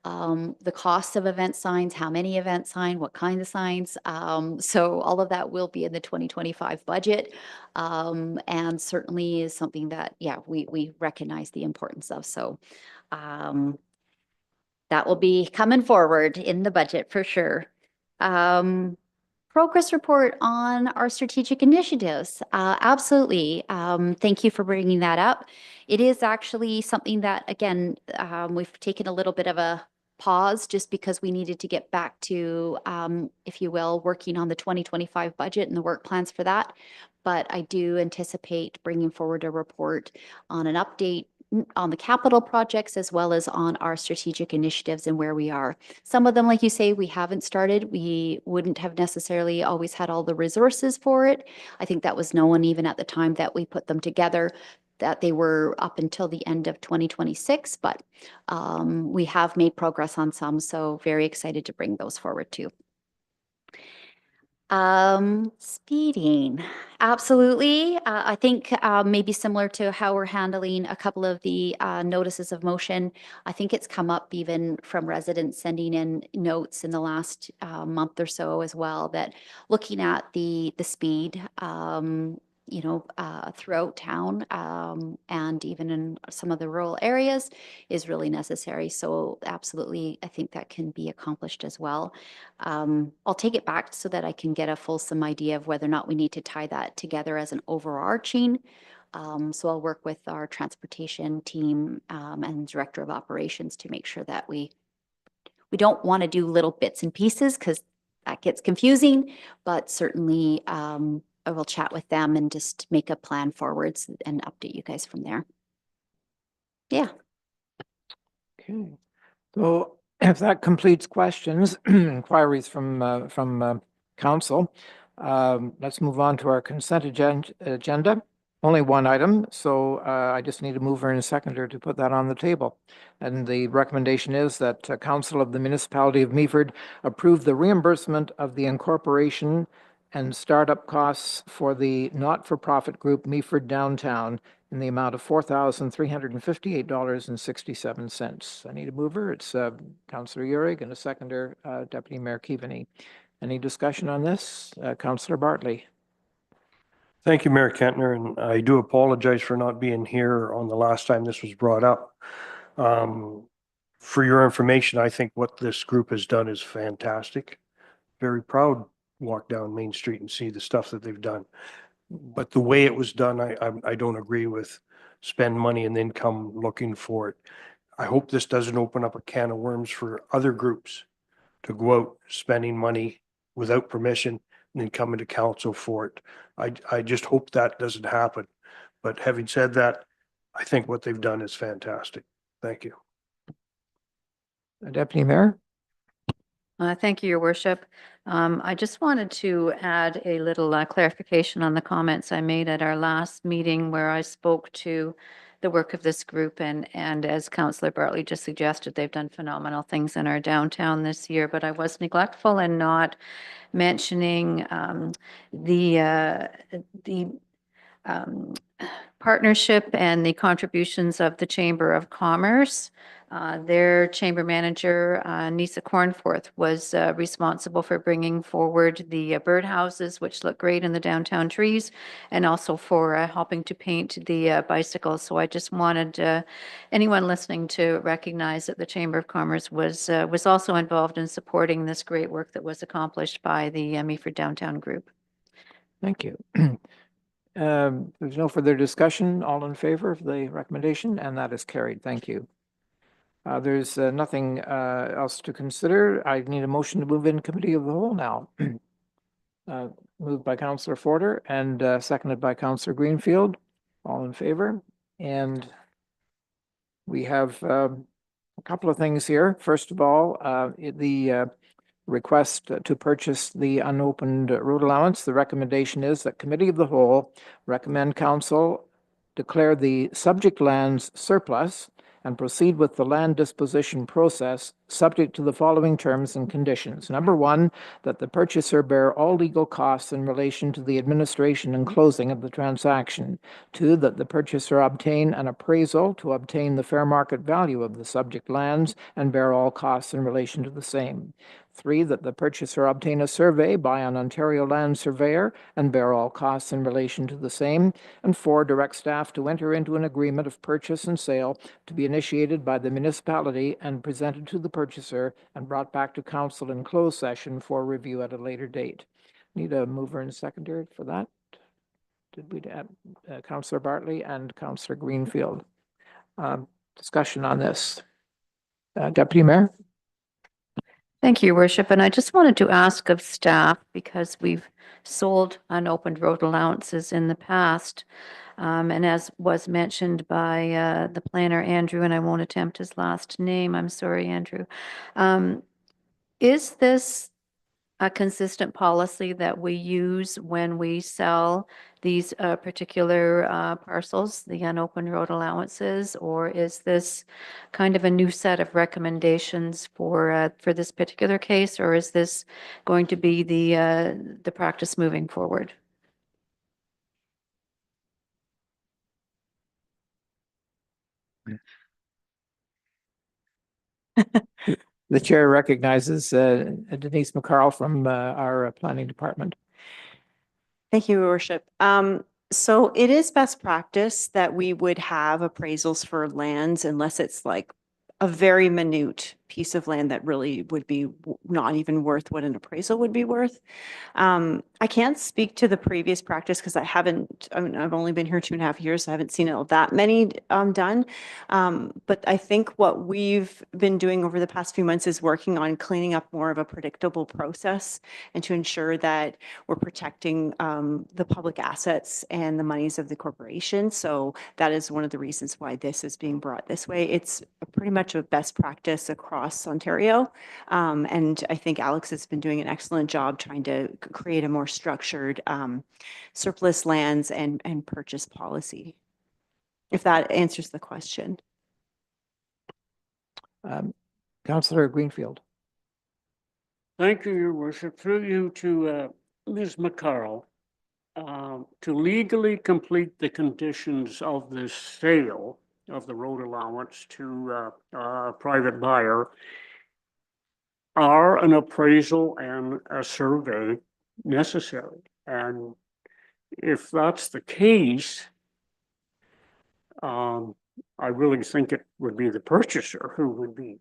Speaker 5: the cost of event signs, how many event sign, what kind of signs. So all of that will be in the 2025 budget. And certainly is something that, we recognize the importance of. So that will be coming forward in the budget for sure. Progress report on our strategic initiatives. Absolutely. Thank you for bringing that up. It is actually something that, again, we've taken a little bit of a pause just because we needed to get back to, if you will, working on the 2025 budget and the work plans for that. But I do anticipate bringing forward a report on an update on the capital projects as well as on our strategic initiatives and where we are. Some of them, like you say, we haven't started. We wouldn't have necessarily always had all the resources for it. I think that was known even at the time that we put them together, that they were up until the end of 2026, but we have made progress on some, so very excited to bring those forward too. Speeding, absolutely. I think maybe similar to how we're handling a couple of the notices of motion. I think it's come up even from residents sending in notes in the last month or so as well, that looking at the speed, throughout town and even in some of the rural areas is really necessary. So absolutely, I think that can be accomplished as well. I'll take it back so that I can get a fulsome idea of whether or not we need to tie that together as an overarching. So I'll work with our transportation team and director of operations to make sure that we don't want to do little bits and pieces because that gets confusing, but certainly I will chat with them and just make a plan forwards and update you guys from there. Yeah.
Speaker 1: Okay. So if that completes questions, inquiries from council, let's move on to our consent agenda. Only one item, so I just need a mover and a seconder to put that on the table. And the recommendation is that Council of the Municipality of Meaford approve the reimbursement of the incorporation and startup costs for the not-for-profit group Meaford Downtown in the amount of $4,358.67. I need a mover. It's Councillor Uhrig and a seconder, Deputy Mayor Keaveney. Any discussion on this? Councillor Bartley.
Speaker 8: Thank you, Mayor Kentner, and I do apologize for not being here on the last time this was brought up. For your information, I think what this group has done is fantastic. Very proud to walk down Main Street and see the stuff that they've done. But the way it was done, I don't agree with spend money and then come looking for it. I hope this doesn't open up a can of worms for other groups to go out spending money without permission and then coming to council for it. I just hope that doesn't happen. But having said that, I think what they've done is fantastic. Thank you.
Speaker 1: Deputy Mayor?
Speaker 4: Thank you, Your Worship. I just wanted to add a little clarification on the comments I made at our last meeting where I spoke to the work of this group, and as Councillor Bartley just suggested, they've done phenomenal things in our downtown this year, but I was neglectful in not mentioning the partnership and the contributions of the Chamber of Commerce. Their chamber manager, Nisa Cornforth, was responsible for bringing forward the birdhouses, which look great in the downtown trees, and also for helping to paint the bicycles. So I just wanted anyone listening to recognize that the Chamber of Commerce was also involved in supporting this great work that was accomplished by the Meaford Downtown Group.
Speaker 1: Thank you. There's no further discussion. All in favor of the recommendation, and that is carried. Thank you. There's nothing else to consider. I need a motion to move in committee of the whole now. Moved by Councillor Forder and seconded by Councillor Greenfield. All in favor? And we have a couple of things here. First of all, the request to purchase the unopened road allowance. The recommendation is that Committee of the Whole recommend Council declare the subject lands surplus and proceed with the land disposition process subject to the following terms and conditions. Number one, that the purchaser bear all legal costs in relation to the administration and closing of the transaction. Two, that the purchaser obtain an appraisal to obtain the fair market value of the subject lands and bear all costs in relation to the same. Three, that the purchaser obtain a survey by an Ontario land surveyor and bear all costs in relation to the same. And four, direct staff to enter into an agreement of purchase and sale to be initiated by the municipality and presented to the purchaser and brought back to council in closed session for review at a later date. Need a mover and seconder for that? Did we have Councillor Bartley and Councillor Greenfield? Discussion on this. Deputy Mayor?
Speaker 4: Thank you, Your Worship. And I just wanted to ask of staff, because we've sold unopened road allowances in the past, and as was mentioned by the planner, Andrew, and I won't attempt his last name, I'm sorry, Andrew. Is this a consistent policy that we use when we sell these particular parcels, the unopened road allowances? Or is this kind of a new set of recommendations for this particular case? Or is this going to be the practice moving forward?
Speaker 1: The chair recognizes Denise McCarl from our planning department.
Speaker 11: Thank you, Your Worship. So it is best practice that we would have appraisals for lands unless it's like a very minute piece of land that really would be not even worth what an appraisal would be worth. I can't speak to the previous practice because I mean, I've only been here 2.5 years. So I haven't seen it that many done. But I think what we've been doing over the past few months is working on cleaning up more of a predictable process and to ensure that we're protecting the public assets and the monies of the corporation. So that is one of the reasons why this is being brought this way. It's pretty much a best practice across Ontario. And I think Alex has been doing an excellent job trying to create a more structured surplus lands and purchase policy. If that answers the question.
Speaker 1: Councillor Greenfield.
Speaker 9: Thank you, Your Worship. Through you to Ms. McCarl. To legally complete the conditions of the sale of the road allowance to a private buyer, are an appraisal and a survey necessary? And if that's the case, I really think it would be the purchaser who would be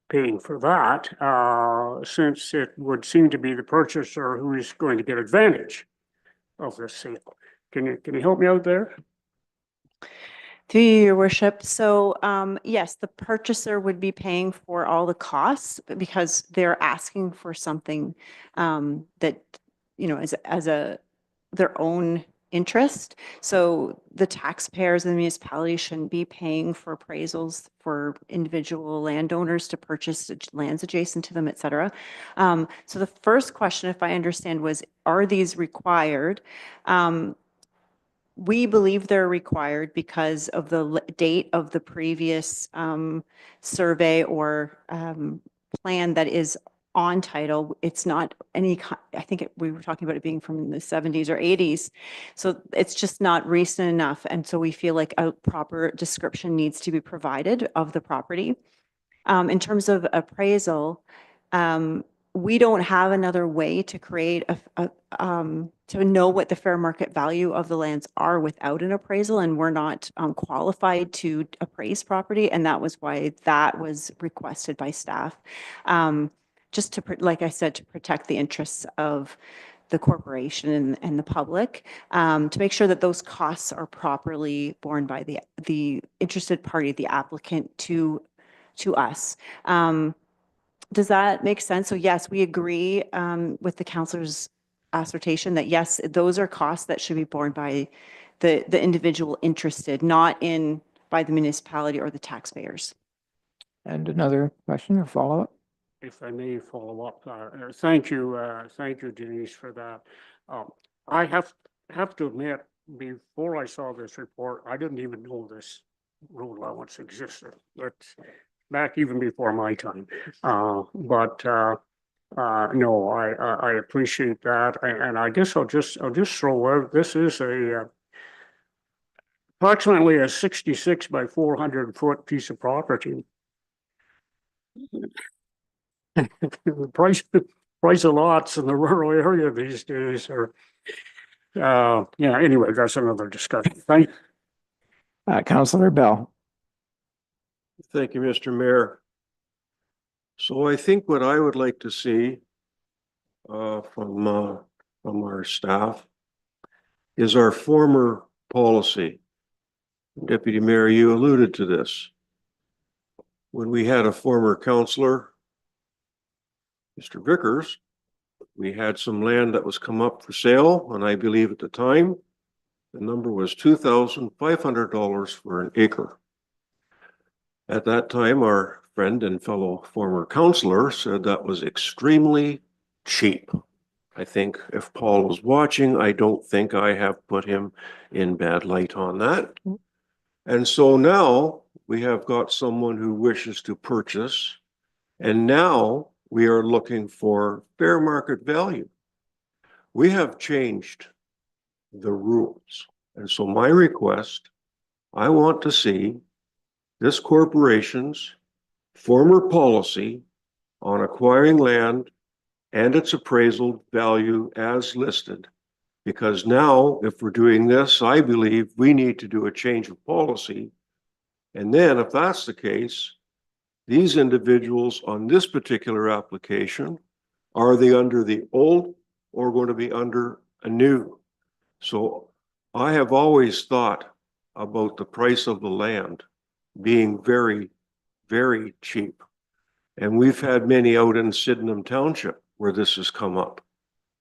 Speaker 9: paying for that, since it would seem to be the purchaser who is going to get advantage of the sale. Can you help me out there?
Speaker 11: Through you, Your Worship. So yes, the purchaser would be paying for all the costs because they're asking for something that, you know, as their own interest. So the taxpayers and the municipality shouldn't be paying for appraisals for individual landowners to purchase lands adjacent to them, et cetera. So the first question, if I understand, was, are these required? We believe they're required because of the date of the previous survey or plan that is on title. It's not any, I think we were talking about it being from the 70s or 80s. So it's just not recent enough. And so we feel like a proper description needs to be provided of the property. In terms of appraisal, we don't have another way to create to know what the fair market value of the lands are without an appraisal, and we're not qualified to appraise property, and that was why that was requested by staff. Just to, like I said, to protect the interests of the corporation and the public, to make sure that those costs are properly borne by the interested party, the applicant, to us. Does that make sense? So yes, we agree with the councillor's assertion that yes, those are costs that should be borne by the individual interested, not by the municipality or the taxpayers.
Speaker 1: And another question or follow-up?
Speaker 9: If I may follow up, thank you, Denise, for that. I have to admit, before I saw this report, I didn't even know this road allowance existed. That's back even before my time. No, I appreciate that, and I guess I'll just throw out, this is approximately a 66 by 400 foot piece of property. The price of lots in the rural area these days are, yeah, anyway, that's another discussion. Thank you.
Speaker 1: Councillor Bell.
Speaker 8: Thank you, Mr. Mayor. So I think what I would like to see from our staff is our former policy. Deputy Mayor, you alluded to this. When we had a former councillor, Mr. Vickers, we had some land that was come up for sale, and I believe at the time the number was $2,500 for an acre. At that time, our friend and fellow former councillor said that was extremely cheap. I think if Paul was watching, I don't think I have put him in bad light on that. And so now we have got someone who wishes to purchase, and now we are looking for fair market value. We have changed the rules. And so my request, I want to see this corporation's former policy on acquiring land and its appraisal value as listed. Because now, if we're doing this, I believe we need to do a change of policy. And then if that's the case, these individuals on this particular application, are they under the old or going to be under a new? So I have always thought about the price of the land being very, very cheap. And we've had many out in Sydenham Township where this has come up.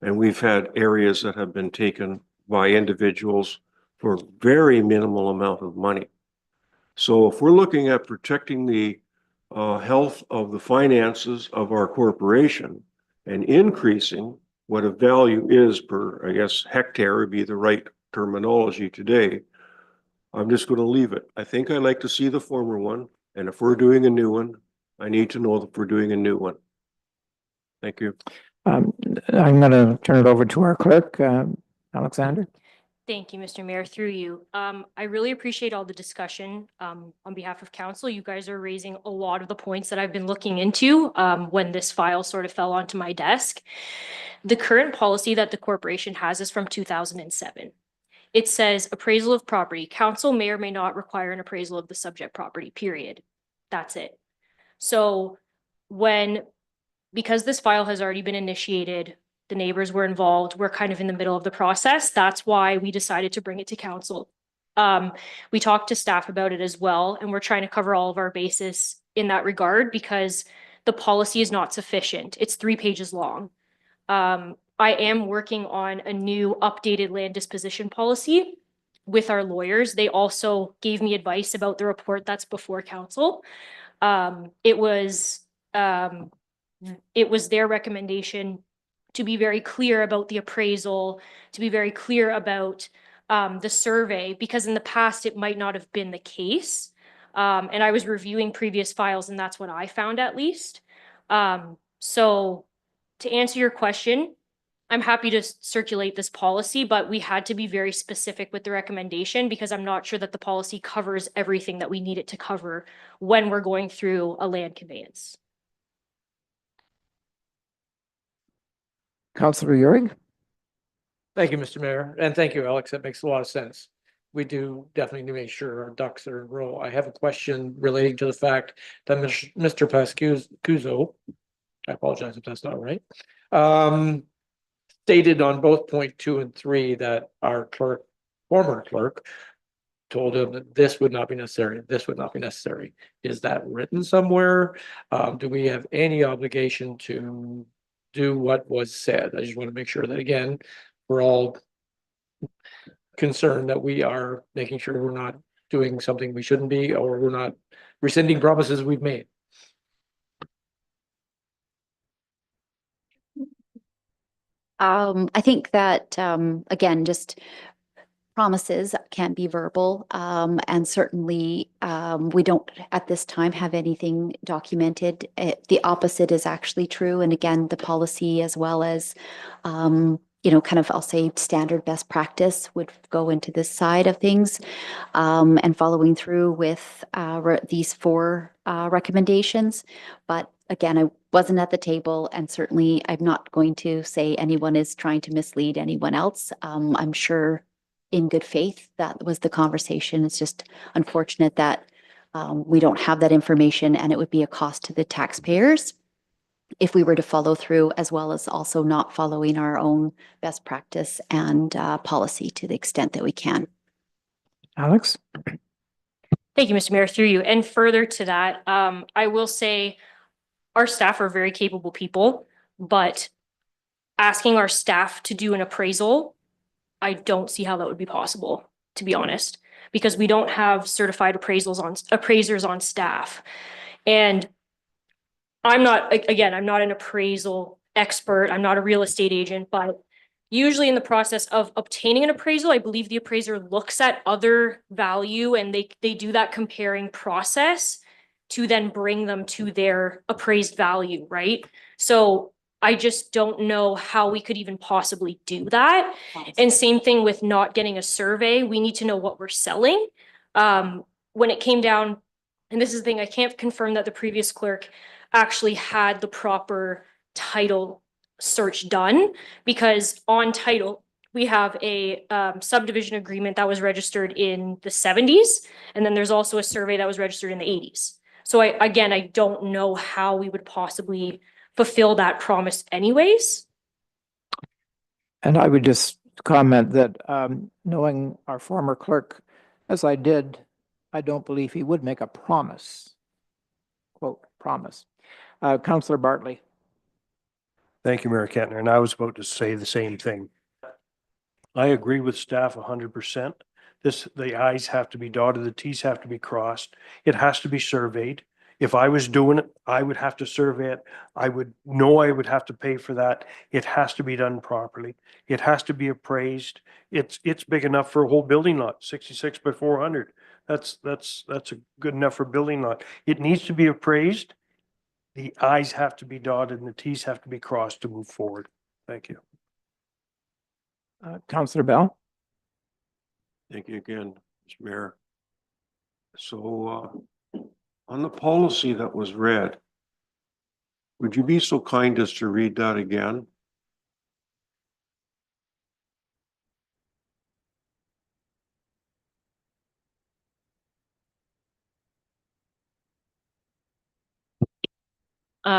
Speaker 8: And we've had areas that have been taken by individuals for very minimal amount of money. So if we're looking at protecting the health of the finances of our corporation and increasing what a value is per, I guess, hectare would be the right terminology today, I'm just going to leave it. I think I like to see the former one. And if we're doing a new one, I need to know that we're doing a new one. Thank you.
Speaker 1: I'm going to turn it over to our clerk, Alexander.
Speaker 12: Thank you, Mr. Mayor, through you. I really appreciate all the discussion on behalf of council. You guys are raising a lot of the points that I've been looking into when this file sort of fell onto my desk. The current policy that the corporation has is from 2007. It says appraisal of property. Council may or may not require an appraisal of the subject property, period. That's it. So because this file has already been initiated, the neighbors were involved, we're kind of in the middle of the process. That's why we decided to bring it to council. We talked to staff about it as well, and we're trying to cover all of our bases in that regard because the policy is not sufficient. It's 3 pages long. I am working on a new updated land disposition policy with our lawyers. They also gave me advice about the report that's before council. It was their recommendation to be very clear about the appraisal, to be very clear about the survey, because in the past it might not have been the case. And I was reviewing previous files and that's what I found at least. So to answer your question, I'm happy to circulate this policy, but we had to be very specific with the recommendation because I'm not sure that the policy covers everything that we need it to cover when we're going through a land conveyance.
Speaker 1: Councillor Urick.
Speaker 3: Thank you, Mr. Mayor, and thank you, Alex. That makes a lot of sense. We do definitely need to make sure our ducks are in a row. I have a question relating to the fact that Mr. Pascuso, I apologize if that's not right, stated on both point 2 and 3 that our clerk, former clerk, told him that this would not be necessary, this would not be necessary. Is that written somewhere? Do we have any obligation to do what was said? I just want to make sure that, again, we're all concerned that we are making sure we're not doing something we shouldn't be, or we're not rescinding promises we've made.
Speaker 5: I think that, again, just promises can be verbal, and certainly we don't at this time have anything documented. The opposite is actually true. And again, the policy as well as, kind of, I'll say standard best practice would go into this side of things, and following through with these 4 recommendations. But again, I wasn't at the table, and certainly I'm not going to say anyone is trying to mislead anyone else. I'm sure in good faith that was the conversation. It's just unfortunate that we don't have that information, and it would be a cost to the taxpayers if we were to follow through, as well as also not following our own best practice and policy to the extent that we can.
Speaker 1: Alex.
Speaker 12: Thank you, Mr. Mayor, through you. And further to that, I will say our staff are very capable people, but asking our staff to do an appraisal, I don't see how that would be possible, to be honest, because we don't have certified appraisers on staff. And I'm not an appraisal expert, I'm not a real estate agent, but usually in the process of obtaining an appraisal, I believe the appraiser looks at other value and they do that comparing process to then bring them to their appraised value, right? So I just don't know how we could even possibly do that. And same thing with not getting a survey. We need to know what we're selling. When it came down, and this is the thing, I can't confirm that the previous clerk actually had the proper title search done, because on title, we have a subdivision agreement that was registered in the 70s, and then there's also a survey that was registered in the 80s. So I don't know how we would possibly fulfill that promise anyways.
Speaker 1: And I would just comment that knowing our former clerk, as I did, I don't believe he would make a promise. Quote, promise. Councillor Bartley.
Speaker 8: Thank you, Mayor Kentner. And I was about to say the same thing. I agree with staff 100%. The i's have to be dotted, the t's have to be crossed. It has to be surveyed. If I was doing it, I would have to survey it. I would know I would have to pay for that. It has to be done properly. It has to be appraised. It's big enough for a whole building lot, 66 by 400. That's a good enough for building lot. It needs to be appraised. The i's have to be dotted and the t's have to be crossed to move forward. Thank you.
Speaker 1: Councillor Bell.
Speaker 13: Thank you again, Mr. Mayor. So on the policy that was read, would you be so kind as to read that again?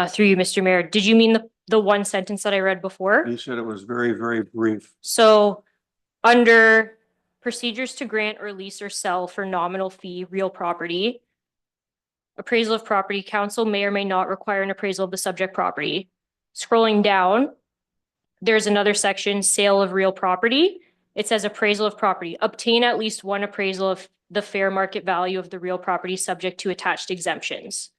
Speaker 12: Through you, Mr. Mayor, did you mean the one sentence that I read before?
Speaker 13: You said it was very, very brief.
Speaker 12: So under procedures to grant or lease or sell for nominal fee real property, appraisal of property, council may or may not require an appraisal of the subject property. Scrolling down, there's another section, sale of real property. It says appraisal of property. Obtain at least one appraisal of the fair market value of the real property subject to attached exemptions.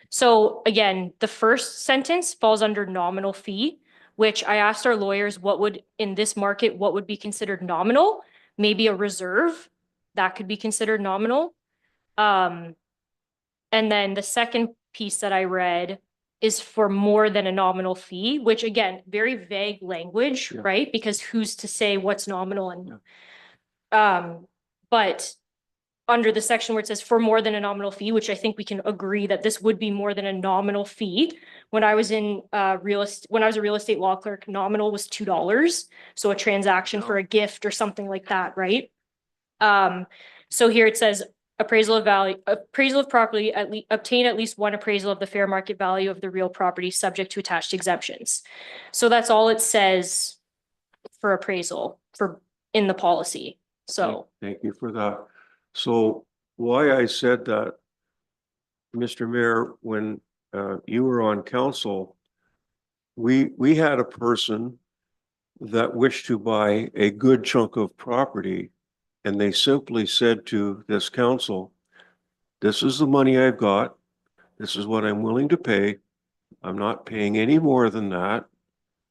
Speaker 12: So again, the first sentence falls under nominal fee, which I asked our lawyers what would, in this market, what would be considered nominal? Maybe a reserve, that could be considered nominal. And then the second piece that I read is for more than a nominal fee, which again, very vague language, right? Because who's to say what's nominal and but under the section where it says for more than a nominal fee, which I think we can agree that this would be more than a nominal fee. When I was in when I was a real estate law clerk, nominal was $2. So a transaction for a gift or something like that, right? So here it says appraisal of value, appraisal of property, obtain at least one appraisal of the fair market value of the real property subject to attached exemptions. So that's all it says for appraisal in the policy. So
Speaker 13: thank you for that. So why I said that, Mr. Mayor, when you were on council, we had a person that wished to buy a good chunk of property, and they simply said to this council, this is the money I've got, this is what I'm willing to pay, I'm not paying any more than that.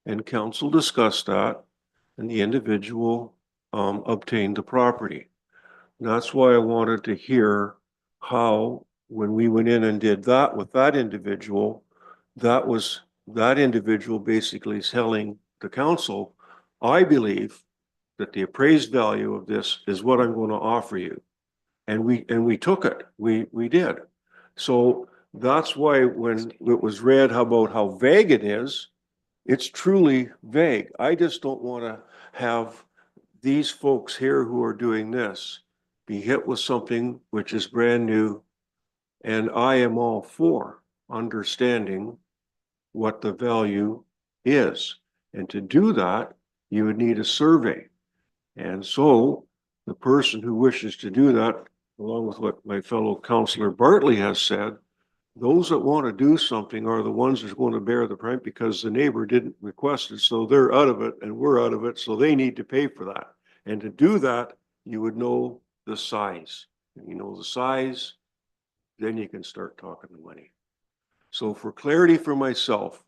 Speaker 13: And council discussed that, and the individual obtained the property. And that's why I wanted to hear how, when we went in and did that with that individual, that individual basically telling the council, I believe that the appraised value of this is what I'm going to offer you. And we took it. We did. So that's why when it was read about how vague it is, it's truly vague. I just don't want to have these folks here who are doing this be hit with something which is brand new. And I am all for understanding what the value is. And to do that, you would need a survey. And so the person who wishes to do that, along with what my fellow councillor Bartley has said, those that want to do something are the ones that are going to bear the price because the neighbor didn't request it. So they're out of it and we're out of it. So they need to pay for that. And to do that, you would know the size. When you know the size, then you can start talking the money. So for clarity for myself,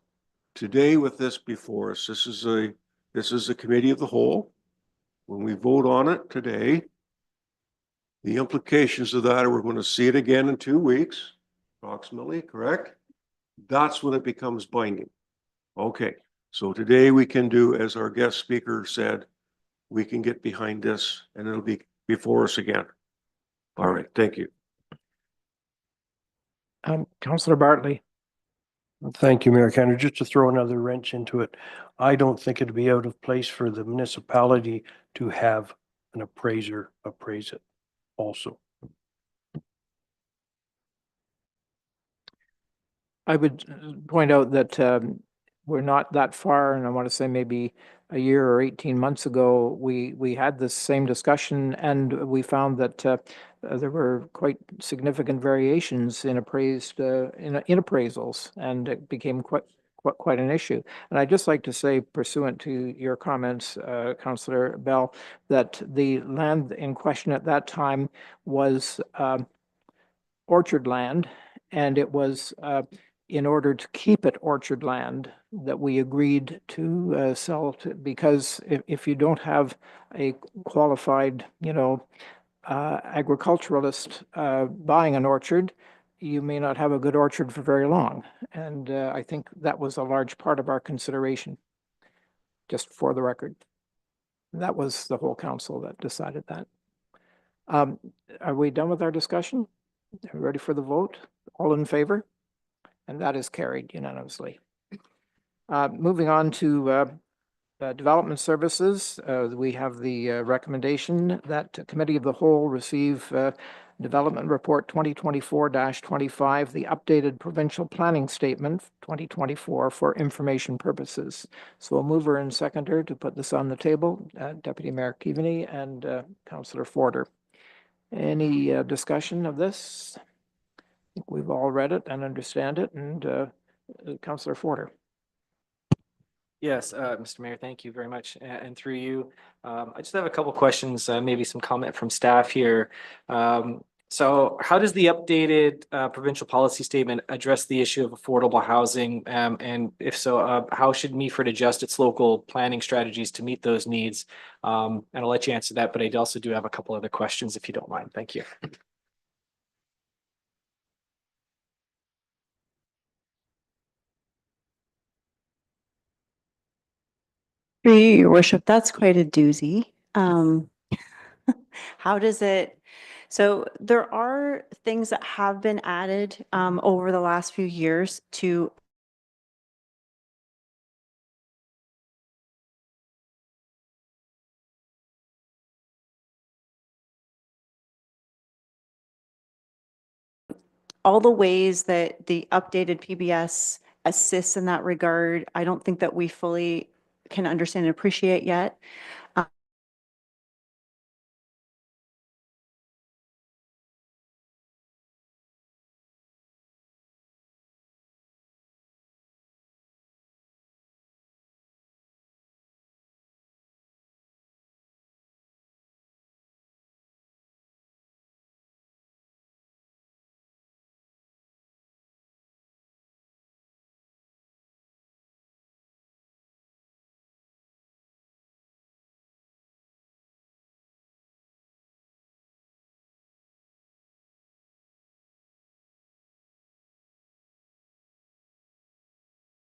Speaker 13: today with this before us, this is a committee of the whole. When we vote on it today, the implications of that are we're going to see it again in 2 weeks, approximately, correct? That's when it becomes binding. Okay, so today we can do, as our guest speaker said, we can get behind this and it'll be before us again. All right, thank you.
Speaker 1: Councillor Bartley.
Speaker 8: Thank you, Mayor Cantor. Just to throw another wrench into it, I don't think it'd be out of place for the municipality to have an appraiser appraise it also.
Speaker 1: I would point out that we're not that far, and I want to say maybe a year or 18 months ago, we had this same discussion, and we found that there were quite significant variations in appraisals, and it became quite an issue. And I'd just like to say, pursuant to your comments, Councillor Bell, that the land in question at that time was orchard land, and it was in order to keep it orchard land that we agreed to sell to, because if you don't have a qualified, agriculturalist buying an orchard, you may not have a good orchard for very long. And I think that was a large part of our consideration, just for the record. That was the whole council that decided that. Are we done with our discussion? Are we ready for the vote? All in favor? And that is carried unanimously. Moving on to development services, we have the recommendation that Committee of the Whole receive Development Report 2024-25, the updated provincial planning statement 2024 for information purposes. So a mover and seconder to put this on the table, Deputy Mayor Keaveney and Councillor Forder. Any discussion of this? I think we've all read it and understand it, and Councillor Forder.
Speaker 2: Yes, Mr. Mayor, thank you very much. And through you, I just have a couple questions, maybe some comment from staff here. So how does the updated provincial policy statement address the issue of affordable housing? And if so, how should Meaford adjust its local planning strategies to meet those needs? And I'll let you answer that, but I also do have a couple other questions if you don't mind. Thank you.
Speaker 11: Your worship, that's quite a doozy. How does it, so there are things that have been added over the last few years to all the ways that the updated PBS assists in that regard. I don't think that we fully can understand and appreciate yet.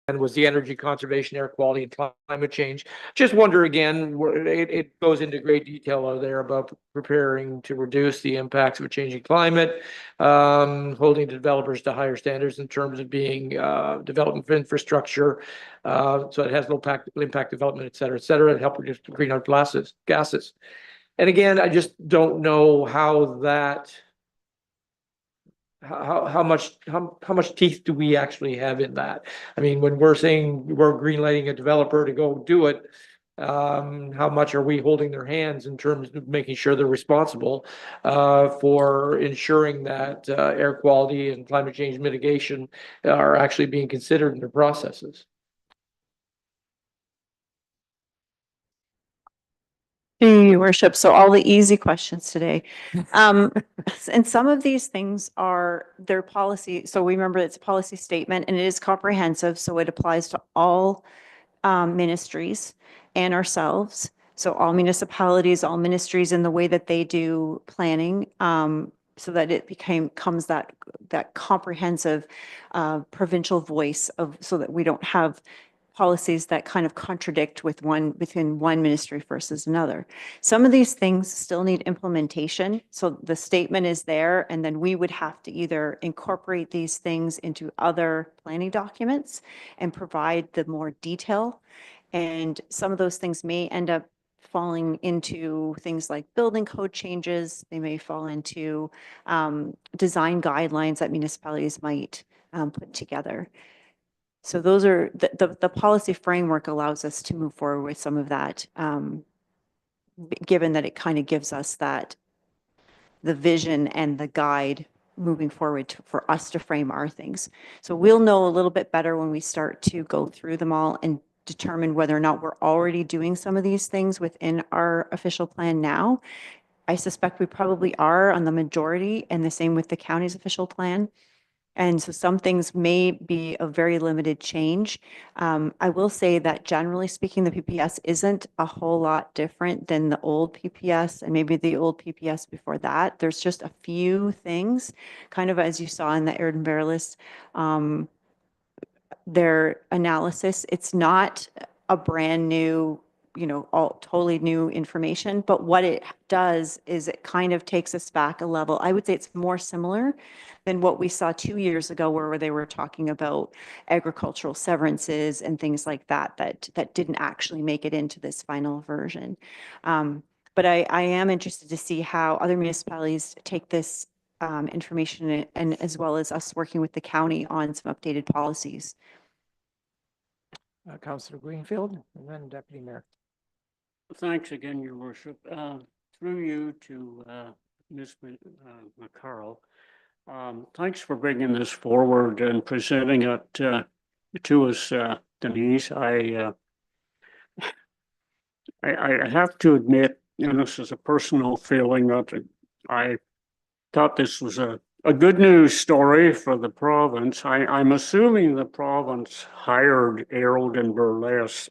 Speaker 3: And was the energy conservation, air quality, and climate change. Just wonder again, it goes into great detail there about preparing to reduce the impacts of a changing climate, holding developers to higher standards in terms of being development of infrastructure, so it has no impact development, et cetera, and help reduce greenhouse gases. And again, I just don't know how that. How much teeth do we actually have in that? I mean, when we're saying we're greenlighting a developer to go do it, how much are we holding their hands in terms of making sure they're responsible for ensuring that air quality and climate change mitigation are actually being considered in their processes?
Speaker 11: Your worship, so all the easy questions today. And some of these things are their policy. So we remember it's a policy statement and it is comprehensive, so it applies to all ministries and ourselves. So all municipalities, all ministries in the way that they do planning, so that it comes that comprehensive provincial voice of, so that we don't have policies that kind of contradict within one ministry versus another. Some of these things still need implementation. So the statement is there, and then we would have to either incorporate these things into other planning documents and provide the more detail. And some of those things may end up falling into things like building code changes. They may fall into design guidelines that municipalities might put together. So those are, the policy framework allows us to move forward with some of that, given that it kind of gives us that, the vision and the guide moving forward for us to frame our things. So we'll know a little bit better when we start to go through them all and determine whether or not we're already doing some of these things within our official plan now. I suspect we probably are on the majority, and the same with the county's official plan. And so some things may be a very limited change. I will say that generally speaking, the PPS isn't a whole lot different than the old PPS and maybe the old PPS before that. There's just a few things, kind of as you saw in the Airden Verlis, their analysis. It's not a brand new, all totally new information, but what it does is it kind of takes us back a level. I would say it's more similar than what we saw 2 years ago, where they were talking about agricultural severances and things like that, that didn't actually make it into this final version. But I am interested to see how other municipalities take this information, and as well as us working with the county on some updated policies.
Speaker 1: Councillor Greenfield and then Deputy Mayor.
Speaker 9: Thanks again, Your Worship. Through you to Ms. McCarl. Thanks for bringing this forward and presenting it to us, Denise. I have to admit, and this is a personal feeling, that I thought this was a good news story for the province. I'm assuming the province hired Airden Burles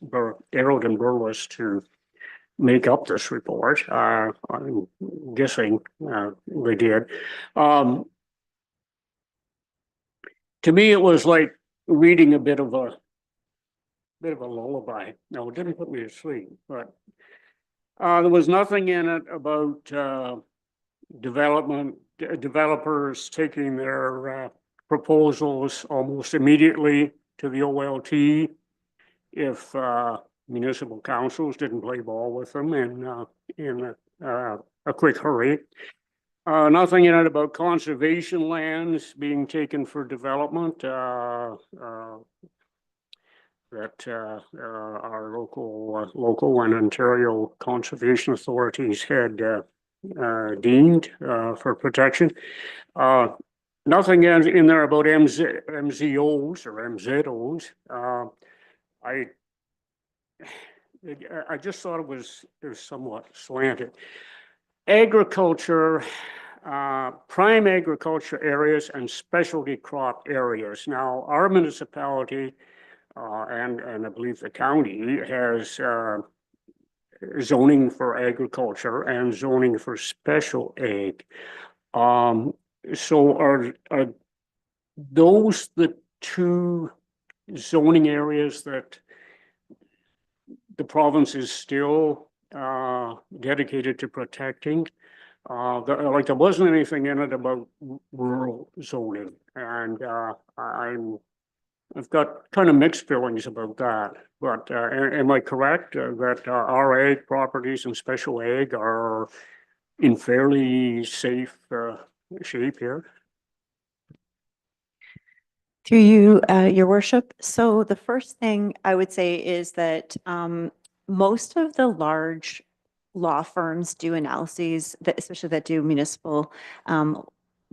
Speaker 9: to make up this report. I'm guessing they did. To me, it was like reading a bit of a lullaby. No, it didn't put me to sleep, but there was nothing in it about developers taking their proposals almost immediately to the OLT if municipal councils didn't play ball with them in a quick hurry. Nothing in it about conservation lands being taken for development that our local and Ontario conservation authorities had deemed for protection. Nothing in there about MZOs or MZOs. I just thought it was somewhat slanted. Agriculture, prime agriculture areas and specialty crop areas. Now, our municipality and I believe the county has zoning for agriculture and zoning for special ag. So are those the two zoning areas that the province is still dedicated to protecting? There wasn't anything in it about rural zoning, and I've got kind of mixed feelings about that. But am I correct that our ag properties and special ag are in fairly safe shape here?
Speaker 11: Through you, Your Worship. So the first thing I would say is that most of the large law firms do analyses, especially that do municipal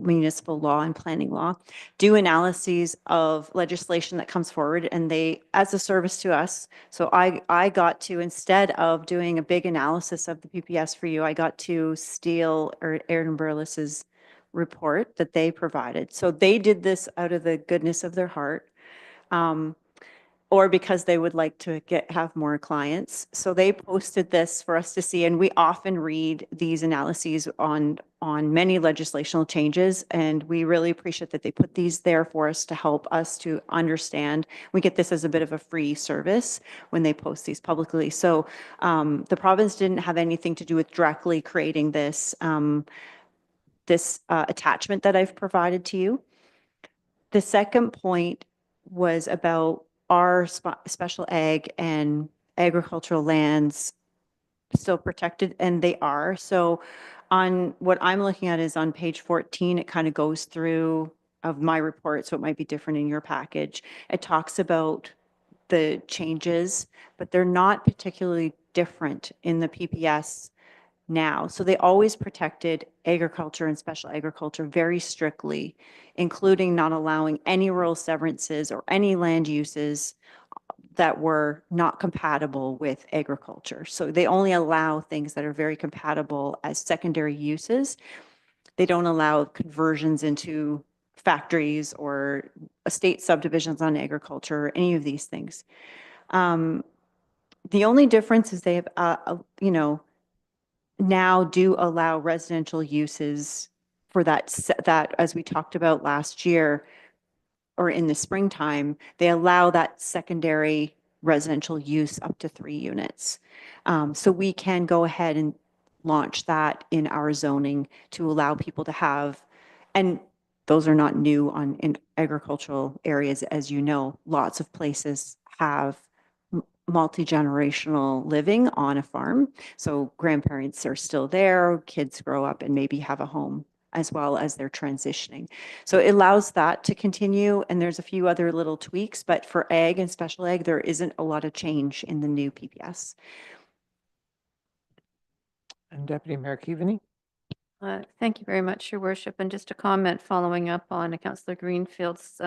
Speaker 11: municipal law and planning law, do analyses of legislation that comes forward, and they, as a service to us. So I got to, instead of doing a big analysis of the PPS for you, I got to steal Aaron Burles's report that they provided. So they did this out of the goodness of their heart. Or because they would like to have more clients. So they posted this for us to see, and we often read these analyses on many legislational changes, and we really appreciate that they put these there for us to help us to understand. We get this as a bit of a free service when they post these publicly. So the province didn't have anything to do with directly creating this attachment that I've provided to you. The second point was about our special ag and agricultural lands still protected, and they are. So on what I'm looking at is on page 14, it kind of goes through of my report, so it might be different in your package. It talks about the changes, but they're not particularly different in the PPS now. So they always protected agriculture and special agriculture very strictly, including not allowing any rural severances or any land uses that were not compatible with agriculture. So they only allow things that are very compatible as secondary uses. They don't allow conversions into factories or estate subdivisions on agriculture, or any of these things. The only difference is they have, now do allow residential uses for that, as we talked about last year or in the springtime, they allow that secondary residential use up to 3 units. So we can go ahead and launch that in our zoning to allow people to have, and those are not new in agricultural areas, as you know, lots of places have multi-generational living on a farm. So grandparents are still there, kids grow up and maybe have a home as well as they're transitioning. So it allows that to continue. And there's a few other little tweaks, but for ag and special ag, there isn't a lot of change in the new PPS.
Speaker 1: And Deputy Mayor Keaveney?
Speaker 4: Thank you very much, Your Worship. And just a comment following up on Councillor Greenfield's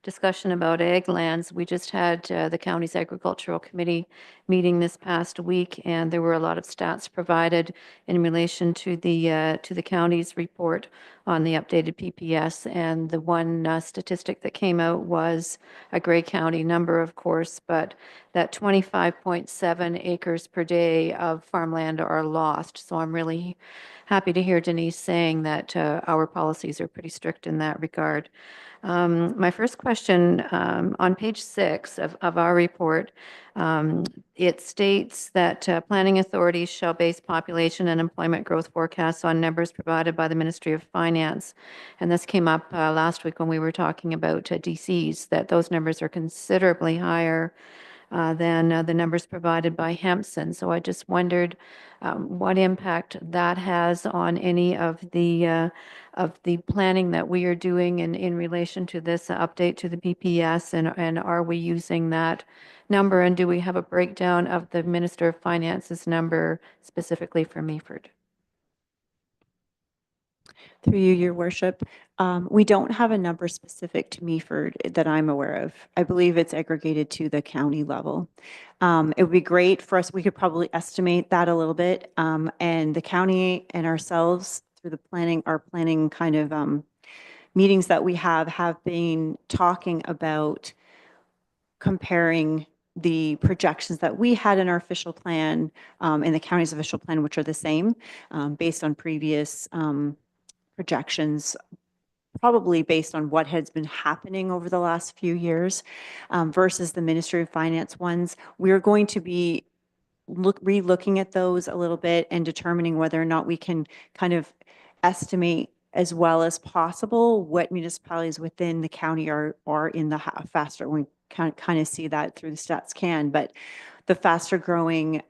Speaker 4: discussion about ag lands. We just had the county's agricultural committee meeting this past week, and there were a lot of stats provided in relation to the county's report on the updated PPS. And the one statistic that came out was a Grey County number, of course, but that 25.7 acres per day of farmland are lost. So I'm really happy to hear Denise saying that our policies are pretty strict in that regard. My first question, on page 6 of our report, it states that planning authorities shall base population and employment growth forecasts on numbers provided by the Ministry of Finance. And this came up last week when we were talking about DCs, that those numbers are considerably higher than the numbers provided by Hampson. So I just wondered what impact that has on any of the planning that we are doing in relation to this update to the PPS, and are we using that number, and do we have a breakdown of the Minister of Finance's number specifically for Meaford?
Speaker 11: Through you, Your Worship. We don't have a number specific to Meaford that I'm aware of. I believe it's aggregated to the county level. It would be great for us, we could probably estimate that a little bit. And the county and ourselves through our planning kind of meetings that we have been talking about comparing the projections that we had in our official plan and the county's official plan, which are the same based on previous projections, probably based on what has been happening over the last few years versus the Ministry of Finance ones. We're going to be re-looking at those a little bit and determining whether or not we can kind of estimate as well as possible what municipalities within the county are in the faster. We kind of see that through the stats but the faster growing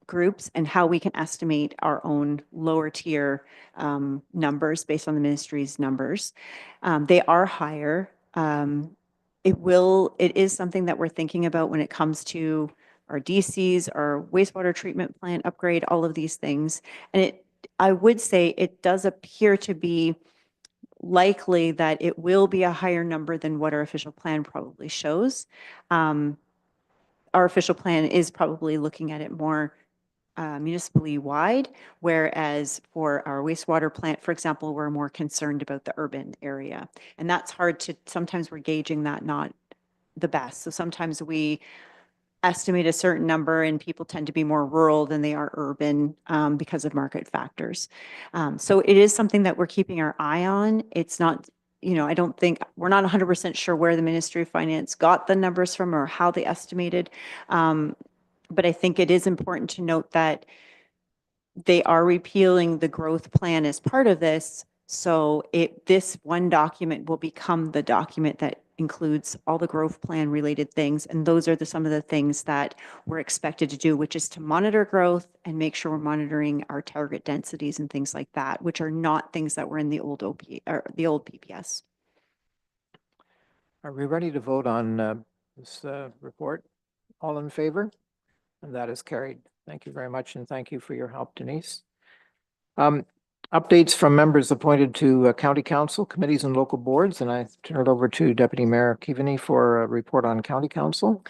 Speaker 11: groups and how we can estimate our own lower tier numbers based on the ministry's numbers. They are higher. It is something that we're thinking about when it comes to our DCs, our wastewater treatment plant upgrade, all of these things. And I would say it does appear to be likely that it will be a higher number than what our official plan probably shows. Our official plan is probably looking at it more municipally wide, whereas for our wastewater plant, for example, we're more concerned about the urban area. And that's hard to, sometimes we're gauging that not the best. So sometimes we estimate a certain number and people tend to be more rural than they are urban because of market factors. So it is something that we're keeping our eye on. It's not, you know, I don't think, we're not 100% sure where the Ministry of Finance got the numbers from or how they estimated. But I think it is important to note that they are repealing the growth plan as part of this. So this one document will become the document that includes all the growth plan related things. And those are some of the things that we're expected to do, which is to monitor growth and make sure we're monitoring our target densities and things like that, which are not things that were in the old OP or the old PPS.
Speaker 1: Are we ready to vote on this report? All in favor? And that is carried. Thank you very much, and thank you for your help, Denise. Updates from members appointed to County Council, committees, and local boards, and I turn it over to Deputy Mayor Keaveney for a report on County Council.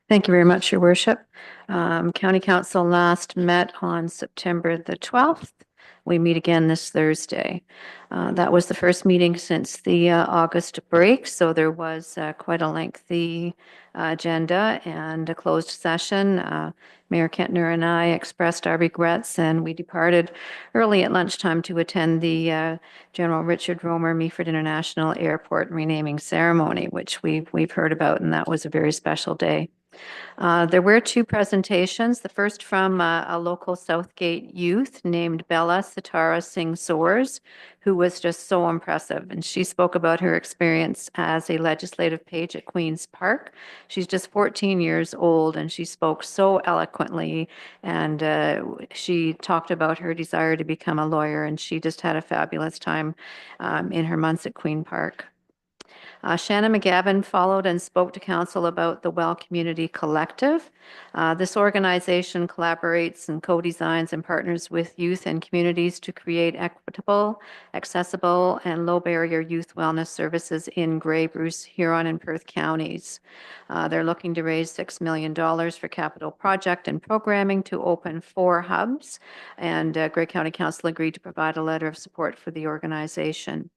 Speaker 4: Thank you very much, Your Worship. County Council last met on September the 12th. We meet again this Thursday. That was the first meeting since the August break, so there was quite a lengthy agenda and a closed session. Mayor Kentner and I expressed our regrets, and we departed early at lunchtime to attend the General Richard Romer Meaford International Airport renaming ceremony, which we've heard about, and that was a very special day. There were two presentations. The first from a local Southgate youth named Bella Sitara Singh Soares, who was just so impressive. And she spoke about her experience as a legislative page at Queen's Park. She's just 14 years old, and she spoke so eloquently. And she talked about her desire to become a lawyer, and she just had a fabulous time in her months at Queen Park. Shannon McGavin followed and spoke to council about the Well Community Collective. This organization collaborates and co-designs and partners with youth and communities to create equitable, accessible, and low-barrier youth wellness services in Grey, Bruce, Huron, and Perth counties. They're looking to raise $6 million for capital project and programming to open 4 hubs, and Grey County Council agreed to provide a letter of support for the organization.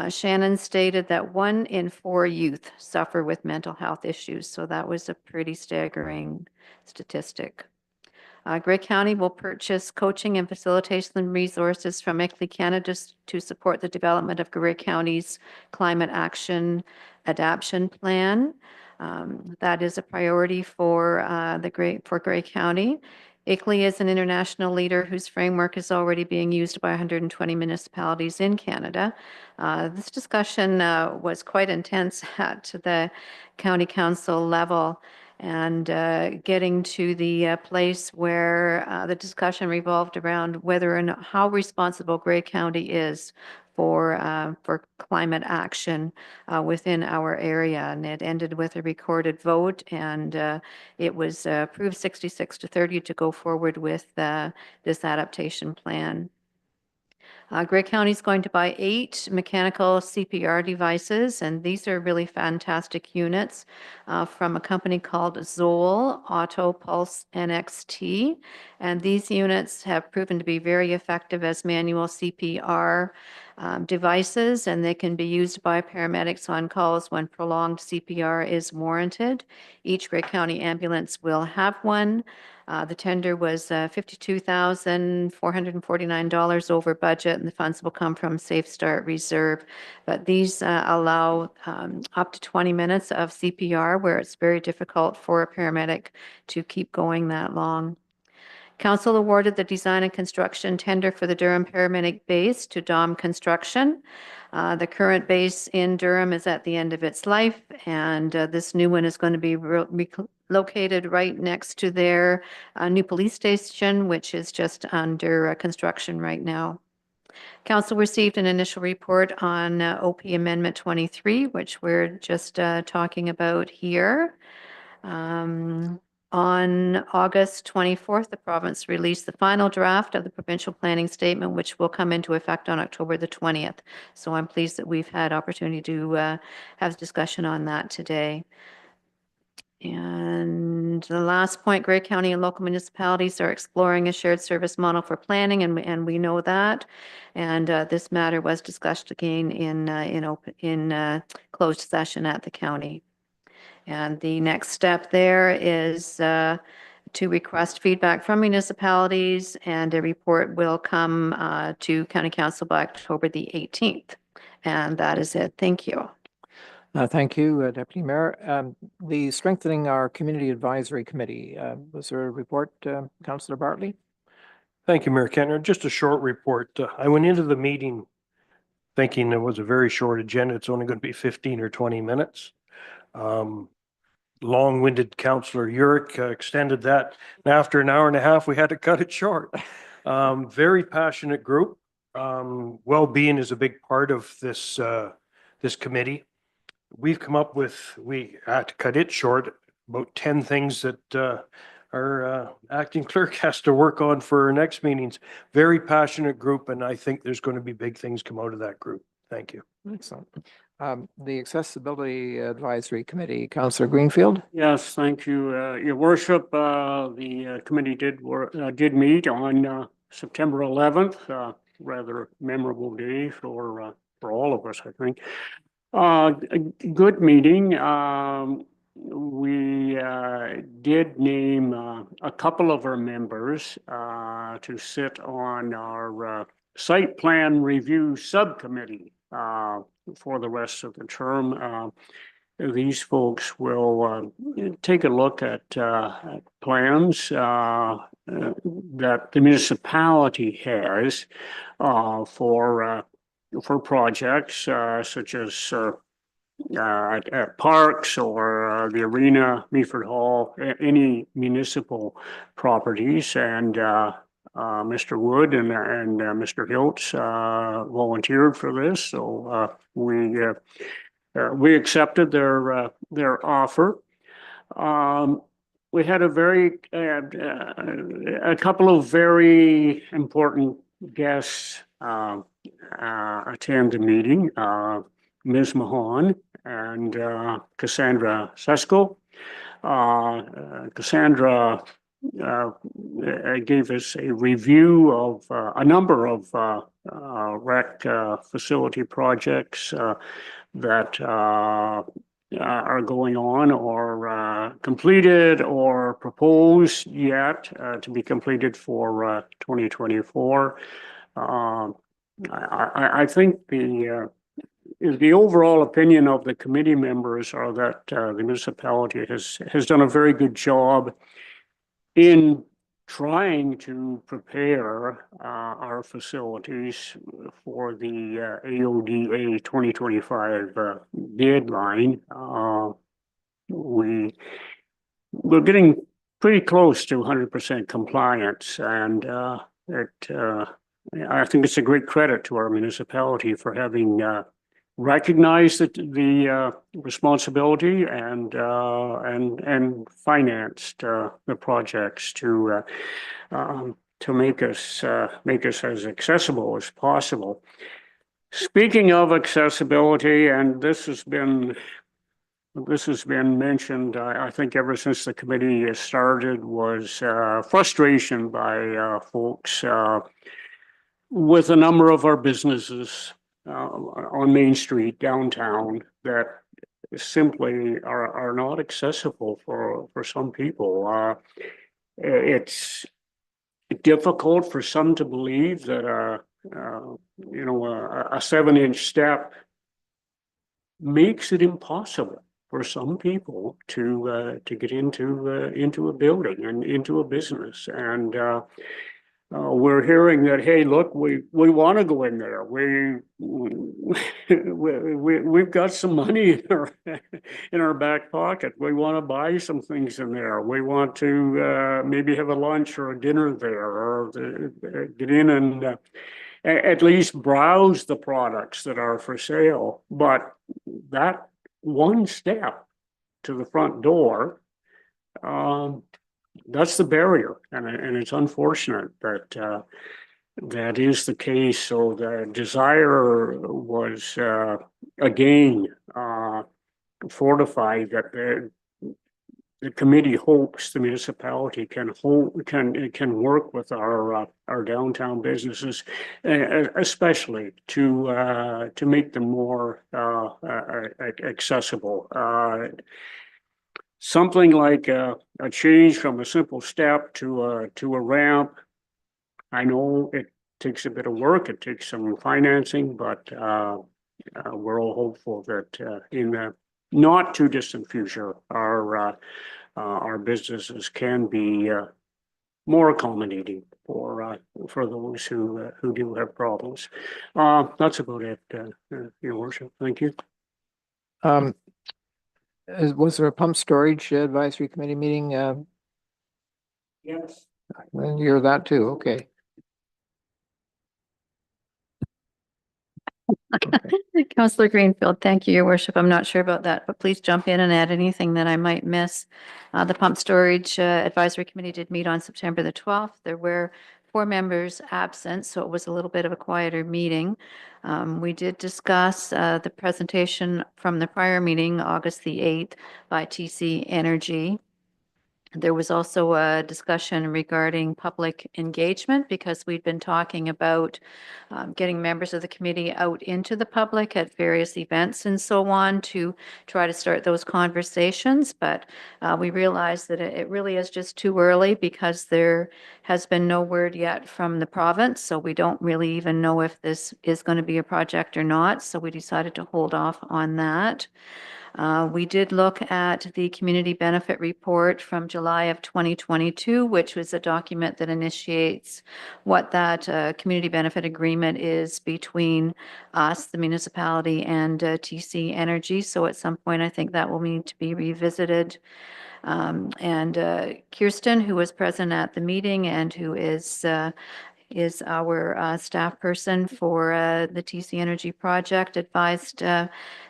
Speaker 4: Shannon stated that 1 in 4 youth suffer with mental health issues, so that was a pretty staggering statistic. Grey County will purchase coaching and facilitation resources from ICLEI Canada to support the development of Grey County's Climate Action Adaptation Plan. That is a priority for Grey County. ICLEI is an international leader whose framework is already being used by 120 municipalities in Canada. This discussion was quite intense at the county council level, and getting to the place where the discussion revolved around whether and how responsible Grey County is for climate action within our area. And it ended with a recorded vote, and it was approved 66-30 to go forward with this adaptation plan. Grey County is going to buy 8 mechanical CPR devices, and these are really fantastic units from a company called Zoll Auto Pulse NXT. And these units have proven to be very effective as manual CPR devices, and they can be used by paramedics on calls when prolonged CPR is warranted. Each Grey County ambulance will have one. The tender was $52,449 over budget, and the funds will come from Safe Start Reserve. But these allow up to 20 minutes of CPR, where it's very difficult for a paramedic to keep going that long. Council awarded the design and construction tender for the Durham Paramedic Base to Dom Construction. The current base in Durham is at the end of its life, and this new one is going to be located right next to their new police station, which is just under construction right now. Council received an initial report on OP Amendment 23, which we're just talking about here. On August 24th, the province released the final draft of the provincial planning statement, which will come into effect on October the 20th. So I'm pleased that we've had opportunity to have discussion on that today. And the last point, Grey County and local municipalities are exploring a shared service model for planning, and we know that. And this matter was discussed again in closed session at the county. And the next step there is to request feedback from municipalities, and a report will come to County Council by October the 18th. And that is it. Thank you.
Speaker 1: Thank you, Deputy Mayor. The Strengthening Our Community Advisory Committee, was there a report, Councillor Bartley?
Speaker 8: Thank you, Mayor Kentner. Just a short report. I went into the meeting thinking it was a very short agenda. It's only going to be 15 or 20 minutes. Long-winded Councillor Urick extended that. And after an hour and a half, we had to cut it short. Very passionate group. Well-being is a big part of this committee. We've come up with, we had to cut it short, about 10 things that our acting clerk has to work on for our next meetings. Very passionate group, and I think there's going to be big things come out of that group. Thank you.
Speaker 1: Excellent. The Accessibility Advisory Committee, Councillor Greenfield?
Speaker 9: Yes, thank you, Your Worship. The committee did meet on September 11th, rather memorable day for all of us, I think. A good meeting. We did name a couple of our members to sit on our site plan review subcommittee for the rest of the term. These folks will take a look at plans that the municipality has for projects such as at parks or the arena, Meaford Hall, any municipal properties. And Mr. Wood and Mr. Hiltz volunteered for this, so we accepted their offer. We had a couple of very important guests attend the meeting. Ms. Mahan and Cassandra Sesko. Cassandra gave us a review of a number of rec facility projects that are going on or completed or proposed yet to be completed for 2024. I think the overall opinion of the committee members are that the municipality has done a very good job in trying to prepare our facilities for the AODA 2025 deadline. We're getting pretty close to 100% compliance, and I think it's a great credit to our municipality for having recognized the responsibility and financed the projects to make us as accessible as possible. Speaking of accessibility, and this has been mentioned, I think ever since the committee started, was frustration by folks with a number of our businesses on Main Street downtown that simply are not accessible for some people. It's difficult for some to believe that a 7-inch step makes it impossible for some people to get into a building and into a business. And we're hearing that, hey, look, we want to go in there. We've got some money in our back pocket. We want to buy some things in there. We want to maybe have a lunch or a dinner there, or get in and at least browse the products that are for sale. But that one step to the front door that's the barrier, and it's unfortunate that that is the case. So the desire was again fortified that the committee hopes the municipality can work with our downtown businesses, especially to make them more accessible. Something like a change from a simple step to a ramp. I know it takes a bit of work, it takes some financing, but we're all hopeful that in the not too distant future, our businesses can be more accommodating for those who do have problems. That's about it, Your Worship. Thank you.
Speaker 1: Was there a pump storage advisory committee meeting?
Speaker 9: Yes.
Speaker 1: Then you're that too, okay.
Speaker 4: Councillor Greenfield, thank you, Your Worship. I'm not sure about that, but please jump in and add anything that I might miss. The Pump Storage Advisory Committee did meet on September the 12th. There were 4 members absent, so it was a little bit of a quieter meeting. We did discuss the presentation from the prior meeting, August the 8th, by TC Energy. There was also a discussion regarding public engagement because we'd been talking about getting members of the committee out into the public at various events and so on to try to start those conversations. But we realized that it really is just too early because there has been no word yet from the province. So we don't really even know if this is going to be a project or not. So we decided to hold off on that. We did look at the community benefit report from July of 2022, which was a document that initiates what that community benefit agreement is between us, the municipality, and TC Energy. So at some point, I think that will need to be revisited. And Kirsten, who was present at the meeting and who is our staff person for the TC Energy project, advised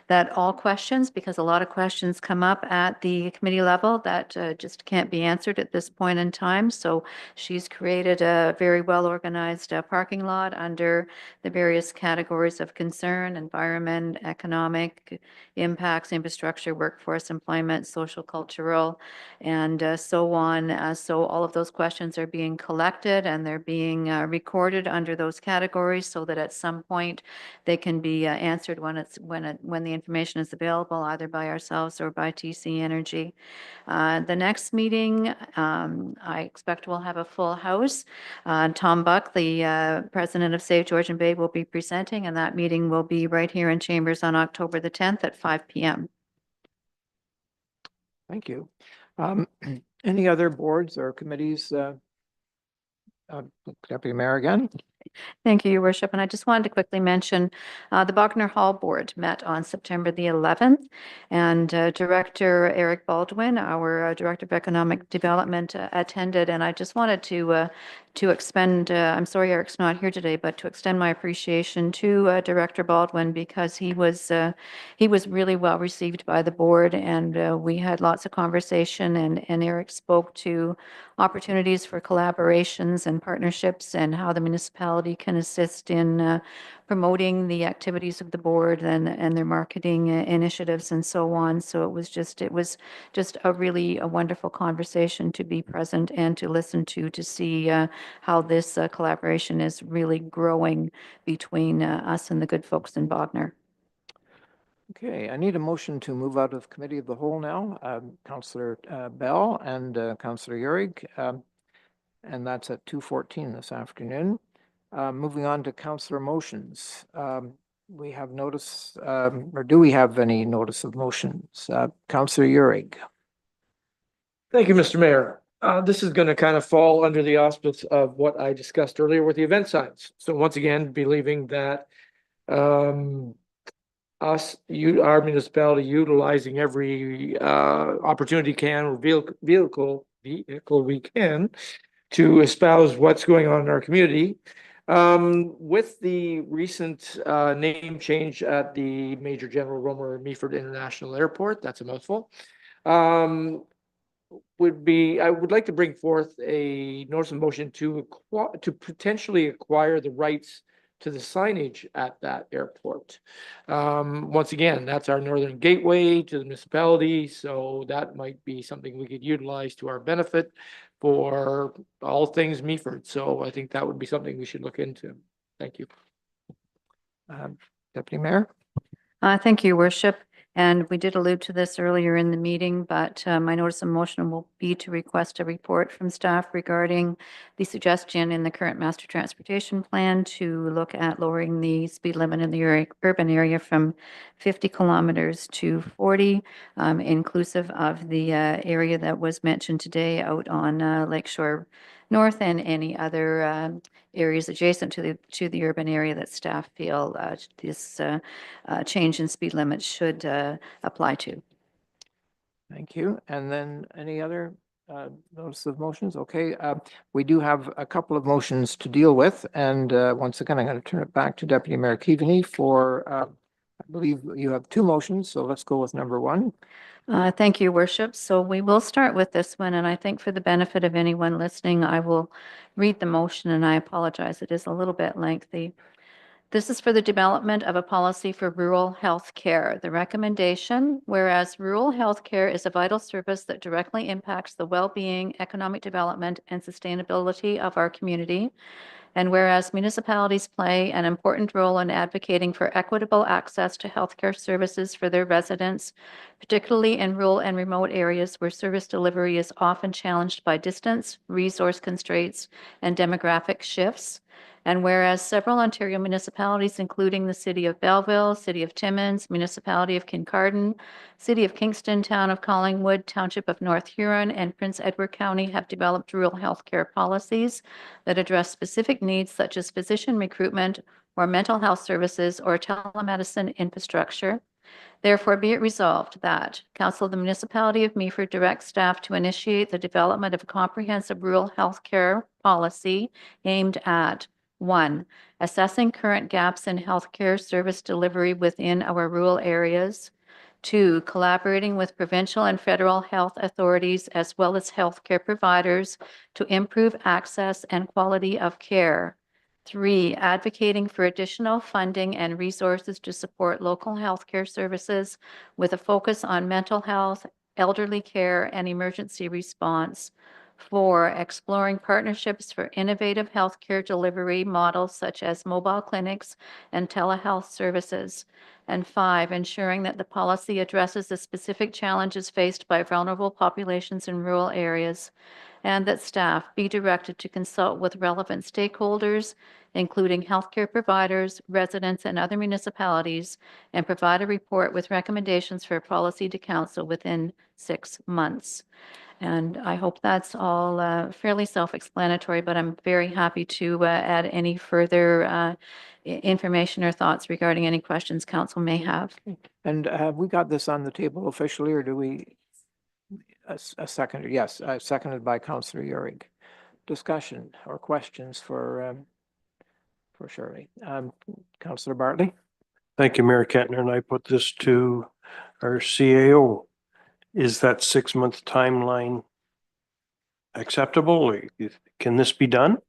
Speaker 4: that all questions, because a lot of questions come up at the committee level that just can't be answered at this point in time. So she's created a very well-organized parking lot under the various categories of concern: environment, economic impacts, infrastructure, workforce, employment, social, cultural, and so on. So all of those questions are being collected and they're being recorded under those categories so that at some point they can be answered when the information is available, either by ourselves or by TC Energy. The next meeting, I expect we'll have a full house. Tom Buck, the president of Save Georgian Bay, will be presenting, and that meeting will be right here in Chambers on October the 10th at 5 p.m.
Speaker 1: Thank you. Any other boards or committees? Deputy Mayor again.
Speaker 4: Thank you, Your Worship. And I just wanted to quickly mention the Bogner Hall Board met on September the 11th, and Director Eric Baldwin, our Director of Economic Development, attended. And I just wanted to expend, I'm sorry Eric's not here today, but to extend my appreciation to Director Baldwin because he was really well received by the board, and we had lots of conversation, and Eric spoke to opportunities for collaborations and partnerships and how the municipality can assist in promoting the activities of the board and their marketing initiatives and so on. So it was just a really wonderful conversation to be present and to listen to see how this collaboration is really growing between us and the good folks in Bogner.
Speaker 1: Okay, I need a motion to move out of committee of the whole now. Councillor Bell and Councillor Urick, and that's at 2:14 this afternoon. Moving on to councillor motions. We have notice, or do we have any notice of motions? Councillor Urick.
Speaker 3: Thank you, Mr. Mayor. This is going to kind of fall under the auspice of what I discussed earlier with the event signs. So once again, believing that our municipality utilizing every opportunity or vehicle we can to espouse what's going on in our community. With the recent name change at the Major General Romer Meaford International Airport, that's a mouthful. would be, I would like to bring forth a notice of motion to potentially acquire the rights to the signage at that airport. Once again, that's our northern gateway to the municipality, so that might be something we could utilize to our benefit for all things Meaford. So I think that would be something we should look into. Thank you.
Speaker 1: Deputy Mayor?
Speaker 4: Thank you, Worship. And we did allude to this earlier in the meeting, but my notice of motion will be to request a report from staff regarding the suggestion in the current master transportation plan to look at lowering the speed limit in the urban area from 50 kilometers to 40, inclusive of the area that was mentioned today out on Lakeshore North and any other areas adjacent to the urban area that staff feel this change in speed limits should apply to.
Speaker 1: Thank you. And then any other notice of motions? Okay, we do have a couple of motions to deal with. And once again, I'm going to turn it back to Deputy Mayor Keaveney for, I believe you have two motions. So let's go with number one.
Speaker 4: Thank you, Worship. So we will start with this one, and I think for the benefit of anyone listening, I will read the motion, and I apologize, it is a little bit lengthy. This is for the development of a policy for rural health care. The recommendation, whereas rural health care is a vital service that directly impacts the well-being, economic development, and sustainability of our community, and whereas municipalities play an important role in advocating for equitable access to healthcare services for their residents, particularly in rural and remote areas where service delivery is often challenged by distance, resource constraints, and demographic shifts. And whereas several Ontario municipalities, including the City of Belleville, City of Timmins, Municipality of Kincardine, City of Kingston, Town of Collingwood, Township of North Huron, and Prince Edward County have developed rural health care policies that address specific needs such as physician recruitment or mental health services or telemedicine infrastructure. Therefore, be it resolved that Council of the Municipality of Meaford directs staff to initiate the development of a comprehensive rural health care policy aimed at 1, assessing current gaps in healthcare service delivery within our rural areas. 2, collaborating with provincial and federal health authorities as well as healthcare providers to improve access and quality of care. 3, advocating for additional funding and resources to support local healthcare services with a focus on mental health, elderly care, and emergency response. 4, exploring partnerships for innovative healthcare delivery models such as mobile clinics and telehealth services. And 5, ensuring that the policy addresses the specific challenges faced by vulnerable populations in rural areas, and that staff be directed to consult with relevant stakeholders, including healthcare providers, residents, and other municipalities, and provide a report with recommendations for policy to council within 6 months. And I hope that's all fairly self-explanatory, but I'm very happy to add any further information or thoughts regarding any questions council may have.
Speaker 1: And have we got this on the table officially, or do we? A second, yes, seconded by Councillor Urick. Discussion or questions for Shirley. Councillor Bartley?
Speaker 8: Thank you, Mayor Kettner, and I put this to our CAO. Is that 6-month timeline acceptable? Can this be done?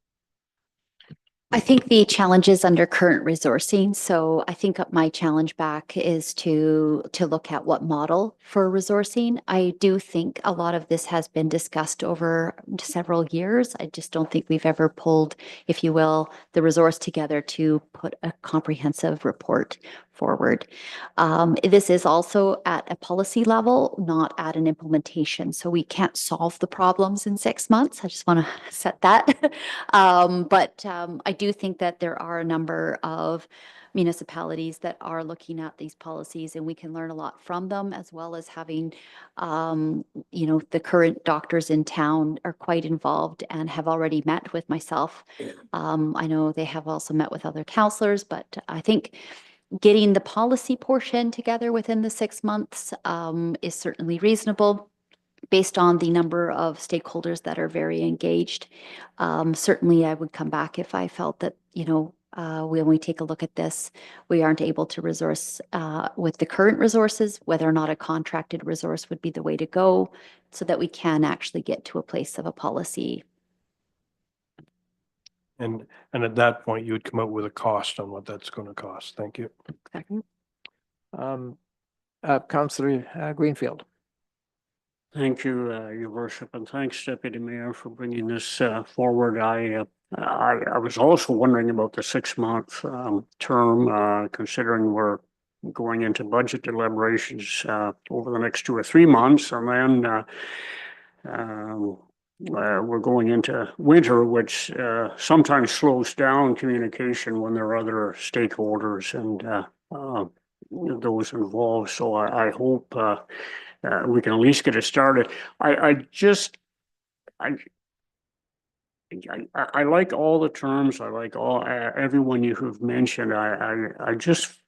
Speaker 5: I think the challenge is under current resourcing. So I think my challenge back is to look at what model for resourcing. I do think a lot of this has been discussed over several years. I just don't think we've ever pulled, if you will, the resource together to put a comprehensive report forward. This is also at a policy level, not at an implementation. So we can't solve the problems in 6 months. I just want to set that. But I do think that there are a number of municipalities that are looking at these policies, and we can learn a lot from them, as well as having, the current doctors in town are quite involved and have already met with myself. I know they have also met with other counselors, but I think getting the policy portion together within the 6 months is certainly reasonable based on the number of stakeholders that are very engaged. Certainly, I would come back if I felt that, when we take a look at this, we aren't able to resource with the current resources, whether or not a contracted resource would be the way to go so that we can actually get to a place of a policy.
Speaker 8: And at that point, you would come up with a cost on what that's going to cost. Thank you.
Speaker 1: Councillor Greenfield.
Speaker 9: Thank you, Your Worship, and thanks, Deputy Mayor, for bringing this forward. I was also wondering about the 6-month term, considering we're going into budget deliberations over the next 2 or 3 months, and then we're going into winter, which sometimes slows down communication when there are other stakeholders and those involved. So I hope we can at least get it started. I like all the terms. I like all everyone you have mentioned. I just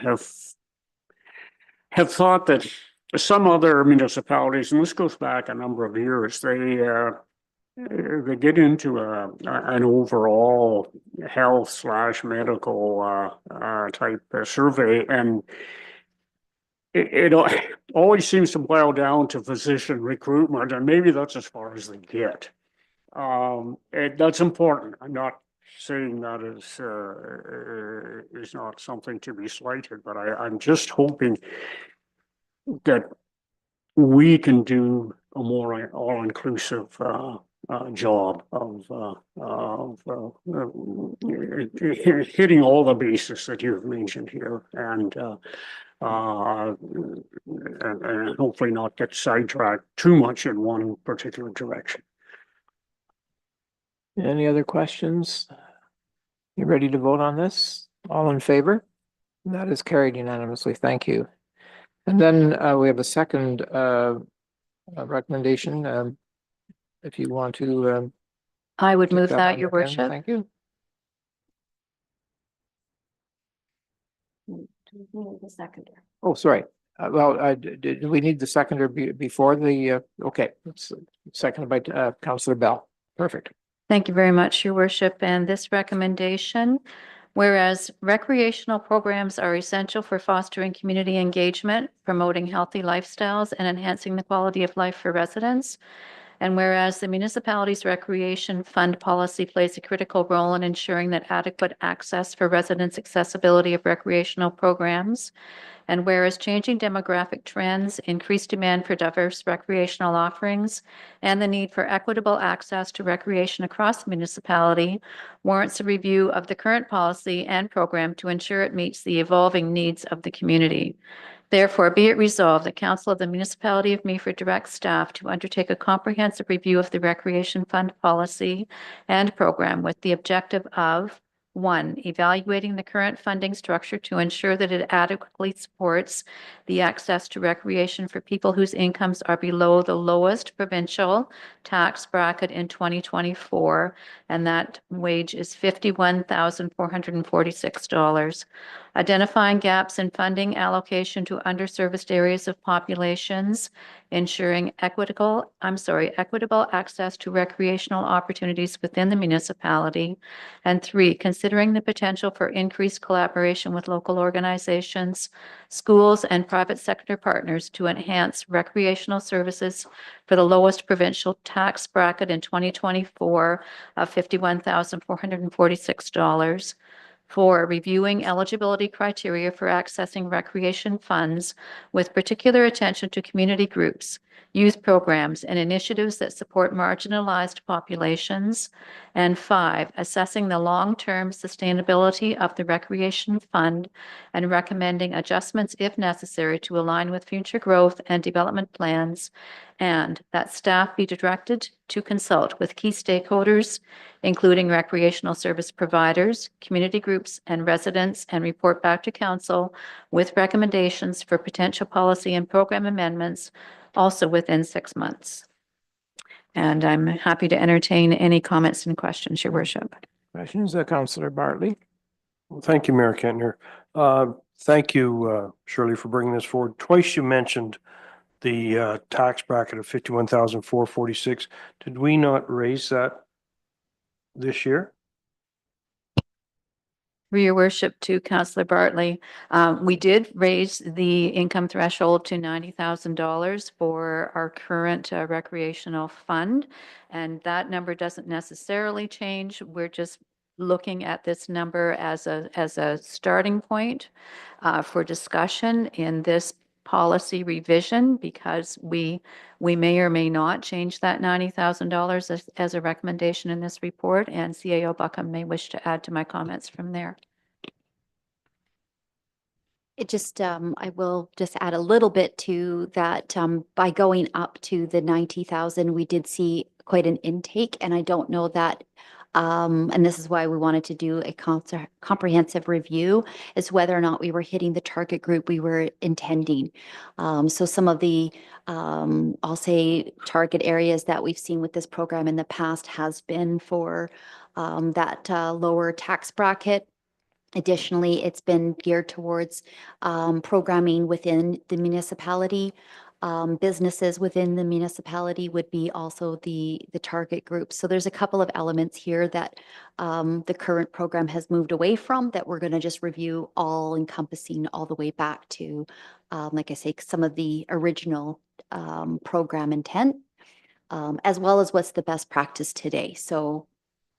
Speaker 9: have thought that some other municipalities, and this goes back a number of years, they get into an overall health/medical type survey, and it always seems to boil down to physician recruitment, and maybe that's as far as they get. That's important. I'm not saying that is not something to be slighted, but I'm just hoping that we can do a more all-inclusive job of hitting all the bases that you've mentioned here, and hopefully not get sidetracked too much in one particular direction.
Speaker 1: Any other questions? You ready to vote on this? All in favor? That is carried unanimously. Thank you. And then we have a second recommendation. If you want to.
Speaker 4: I would move
Speaker 1: take
Speaker 4: that,
Speaker 1: one
Speaker 4: Your
Speaker 1: again.
Speaker 4: Worship.
Speaker 1: Thank you.
Speaker 4: The seconder.
Speaker 1: Oh, sorry. Do we need the seconder before the, okay, it's seconded by Councillor Bell. Perfect.
Speaker 4: Thank you very much, Your Worship. And this recommendation, whereas recreational programs are essential for fostering community engagement, promoting healthy lifestyles, and enhancing the quality of life for residents, and whereas the municipality's recreation fund policy plays a critical role in ensuring that adequate access for residents' accessibility of recreational programs, and whereas changing demographic trends, increased demand for diverse recreational offerings, and the need for equitable access to recreation across the municipality warrants a review of the current policy and program to ensure it meets the evolving needs of the community. Therefore, be it resolved that Council of the Municipality of Meaford directs staff to undertake a comprehensive review of the Recreation Fund policy and program with the objective of 1, evaluating the current funding structure to ensure that it adequately supports the access to recreation for people whose incomes are below the lowest provincial tax bracket in 2024, and that wage is $51,446. Identifying gaps in funding allocation to underserviced areas of populations, ensuring equitable access to recreational opportunities within the municipality. And 3, considering the potential for increased collaboration with local organizations, schools, and private sector partners to enhance recreational services for the lowest provincial tax bracket in 2024 of $51,446. 4, reviewing eligibility criteria for accessing recreation funds with particular attention to community groups, youth programs, and initiatives that support marginalized populations. And 5, assessing the long-term sustainability of the recreation fund and recommending adjustments if necessary to align with future growth and development plans, and that staff be directed to consult with key stakeholders, including recreational service providers, community groups, and residents, and report back to council with recommendations for potential policy and program amendments also within 6 months. And I'm happy to entertain any comments and questions, Your Worship.
Speaker 1: Questions, Councillor Bartley?
Speaker 8: Well, thank you, Mayor Kentner. Thank you, Shirley, for bringing this forward. Twice you mentioned the tax bracket of 51,446. Did we not raise that this year?
Speaker 4: Through your worship to Councillor Bartley, we did raise the income threshold to $90,000 for our current recreational fund. And that number doesn't necessarily change. We're just looking at this number as a starting point for discussion in this policy revision, because we may or may not change that $90,000 as a recommendation in this report, and CAO Buckham may wish to add to my comments from there.
Speaker 5: It just, I will just add a little bit to that. By going up to the 90,000, we did see quite an intake, and I don't know that, and this is why we wanted to do a comprehensive review, is whether or not we were hitting the target group we were intending. So some of the, I'll say, target areas that we've seen with this program in the past has been for that lower tax bracket. Additionally, it's been geared towards programming within the municipality. Businesses within the municipality would be also the target group. So there's a couple of elements here that the current program has moved away from, that we're going to just review, all encompassing all the way back to, like I say, some of the original program intent, as well as what's the best practice today. So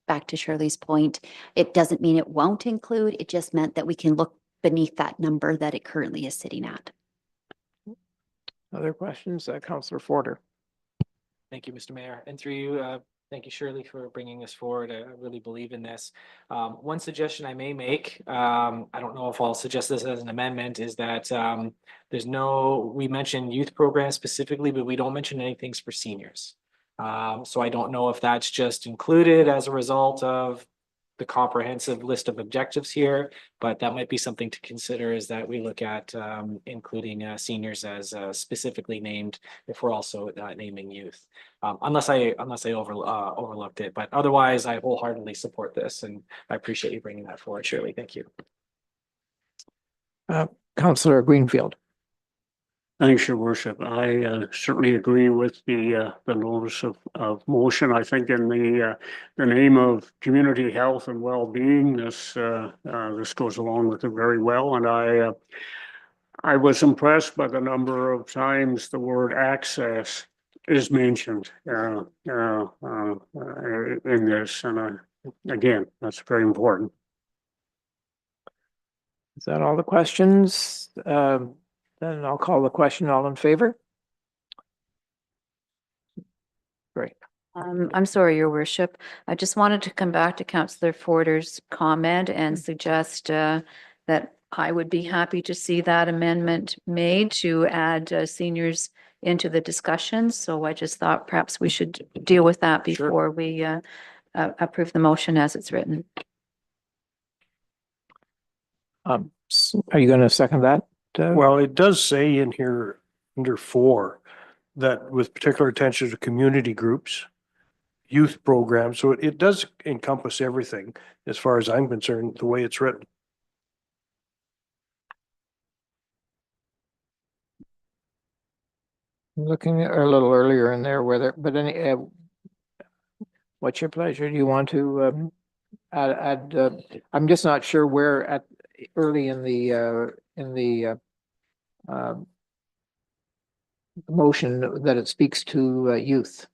Speaker 5: back to Shirley's point, it doesn't mean it won't include, it just meant that we can look beneath that number that it currently is sitting at.
Speaker 1: Other questions? Councillor Forder.
Speaker 2: Thank you, Mr. Mayor. And through you, thank you, Shirley, for bringing this forward. I really believe in this. One suggestion I may make, I don't know if I'll suggest this as an amendment, is that we mentioned youth programs specifically, but we don't mention anything for seniors. So I don't know if that's just included as a result of the comprehensive list of objectives here, but that might be something to consider, is that we look at including seniors as specifically named if we're also naming youth, unless I overlooked it. But otherwise, I wholeheartedly support this, and I appreciate you bringing that forward, Shirley. Thank you.
Speaker 1: Councillor Greenfield.
Speaker 9: Thanks, Your Worship. I certainly agree with the notice of motion. I think in the name of community health and well-being, this goes along with it very well. And I was impressed by the number of times the word access is mentioned in this. And again, that's very important.
Speaker 1: Is that all the questions? Then I'll call the question. All in favor? Great.
Speaker 4: I'm sorry, Your Worship. I just wanted to come back to Councillor Forder's comment and suggest that I would be happy to see that amendment made to add seniors into the discussion. So I just thought perhaps we should deal with that before we approve the motion as it's written.
Speaker 1: Are you going to second that?
Speaker 8: Well, it does say in here under 4 that with particular attention to community groups, youth programs. So it does encompass everything as far as I'm concerned, the way it's written.
Speaker 1: Looking a little earlier in there, what's your pleasure? Do you want to add? I'm just not sure where early in the motion that it speaks to youth.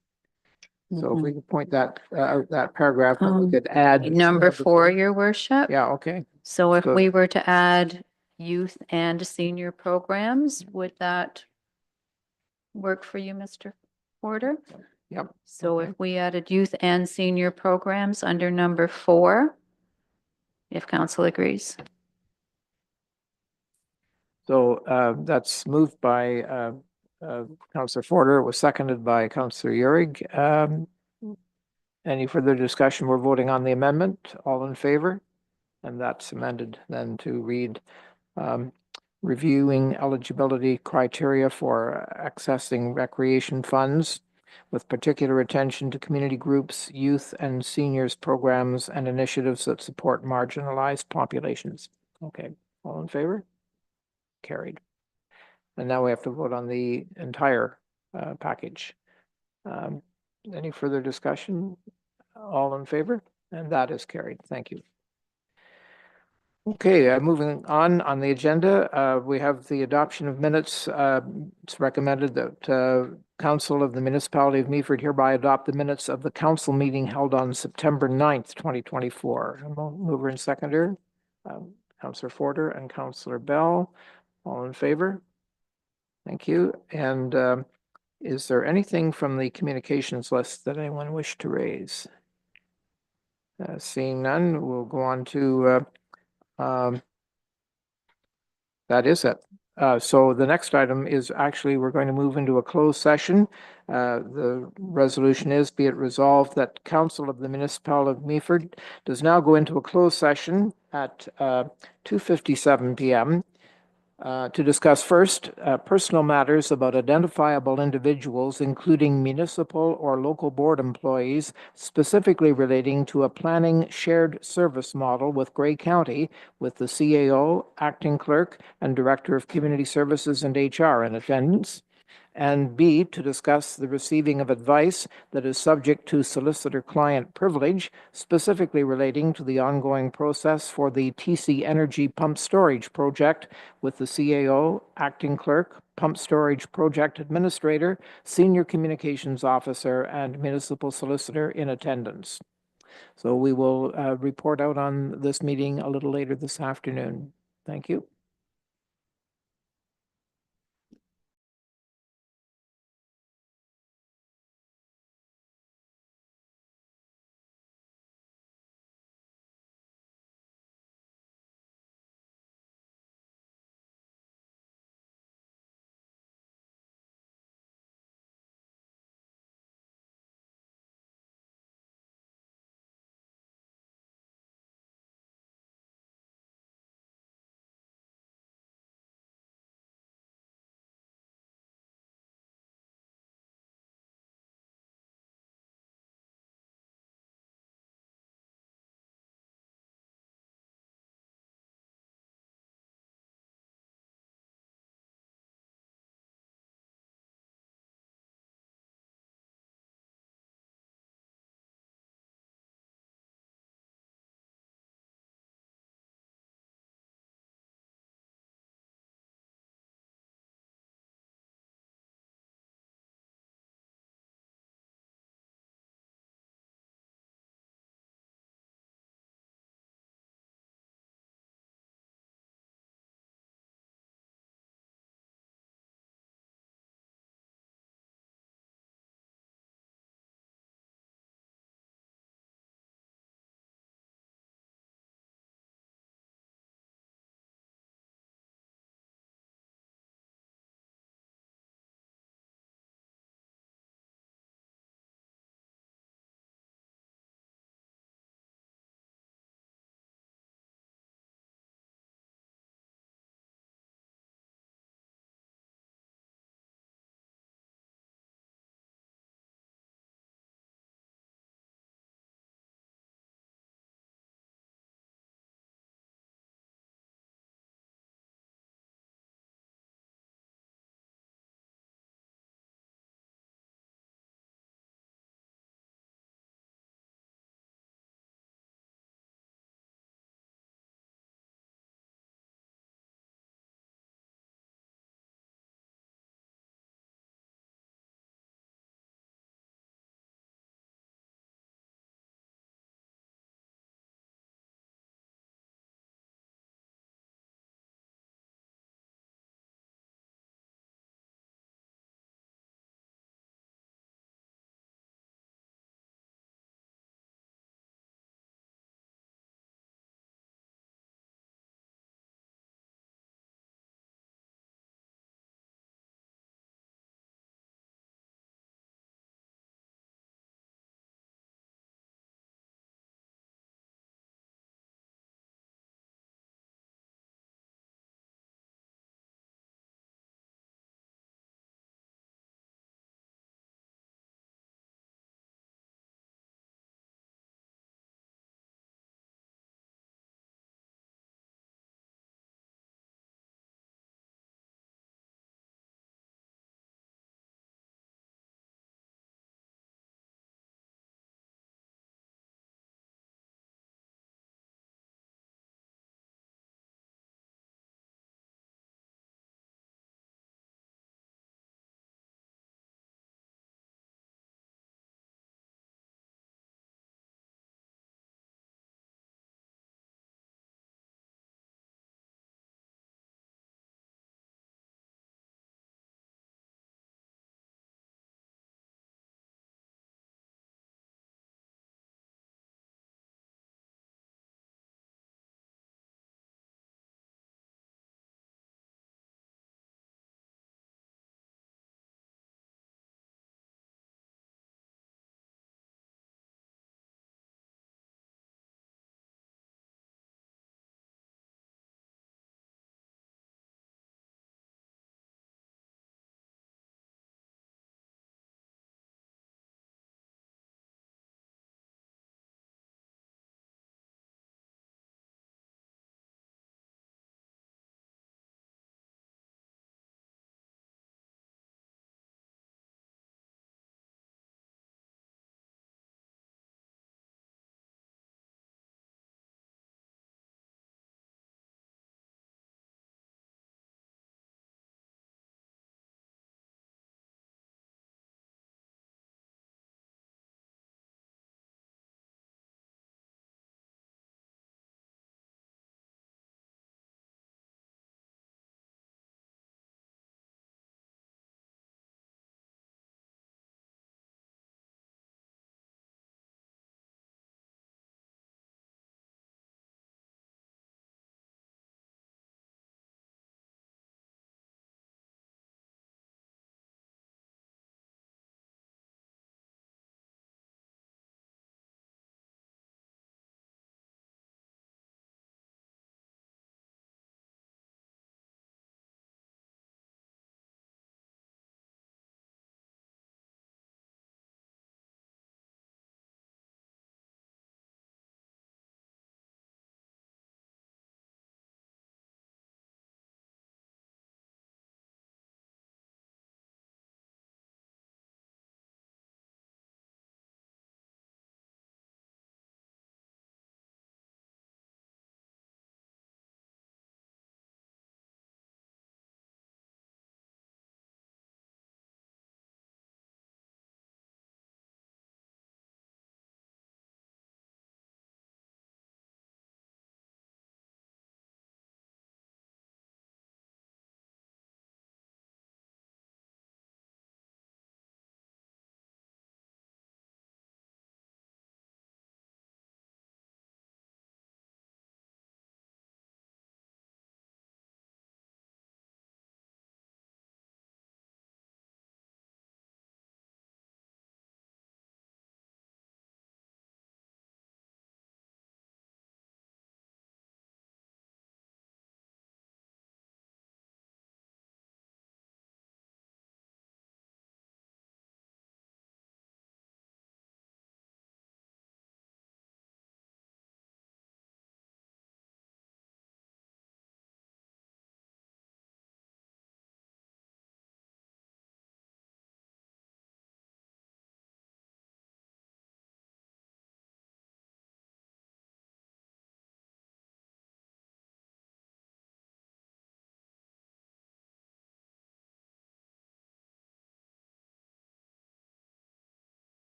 Speaker 1: So if we could point that out, that paragraph, we could add
Speaker 4: Number 4, Your Worship.
Speaker 1: Yeah, okay.
Speaker 4: So if we were to add youth and senior programs, would that work for you, Mr. Porter?
Speaker 1: Yep.
Speaker 4: So if we added youth and senior programs under number 4, if council agrees.
Speaker 1: So that's moved by Councillor Forder. It was seconded by Councillor Uhrig. Any further discussion? We're voting on the amendment. All in favor? And that's amended then to read reviewing eligibility criteria for accessing recreation funds with particular attention to community groups, youth and seniors programs and initiatives that support marginalized populations. Okay, all in favor? Carried. And now we have to vote on the entire package. Any further discussion? All in favor? And that is carried. Thank you. Okay, moving on the agenda, we have the adoption of minutes. It's recommended that Council of the Municipality of Meaford hereby adopt the minutes of the council meeting held on September 9th, 2024. Mover and seconder, Councillor Forder and Councillor Bell, all in favor? Thank you. And is there anything from the communications list that anyone wish to raise? Seeing none, we'll go on to that is it. So the next item is actually, we're going to move into a closed session. The resolution is, be it resolved that Council of the Municipality of Meaford does now go into a closed session at 2:57 p.m. To discuss first, personal matters about identifiable individuals, including municipal or local board employees, specifically relating to a planning shared service model with Grey County, with the CAO, acting clerk, and director of community services and HR in attendance. And B, to discuss the receiving of advice that is subject to solicitor-client privilege, specifically relating to the ongoing process for the TC Energy Pump Storage Project with the CAO, acting clerk, pump storage project administrator, senior communications officer, and municipal solicitor in attendance. So we will report out on this meeting a little later this afternoon. Thank you.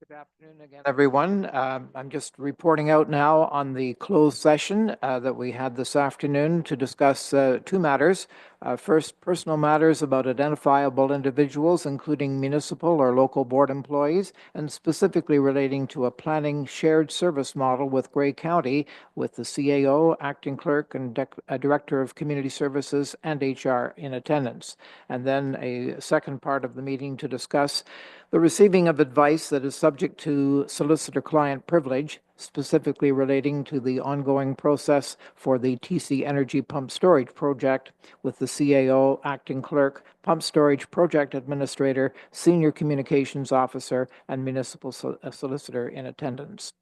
Speaker 1: Good afternoon again, everyone. I'm just reporting out now on the closed session that we had this afternoon to discuss two matters. First, personal matters about identifiable individuals, including municipal or local board employees, and specifically relating to a planning shared service model with Grey County with the CAO, acting clerk, and director of community services and HR in attendance. And then a second part of the meeting to discuss the receiving of advice that is subject to solicitor-client privilege, specifically relating to the ongoing process for the TC Energy Pump Storage Project with the CAO, acting clerk, pump storage project administrator, senior communications officer, and municipal solicitor in attendance.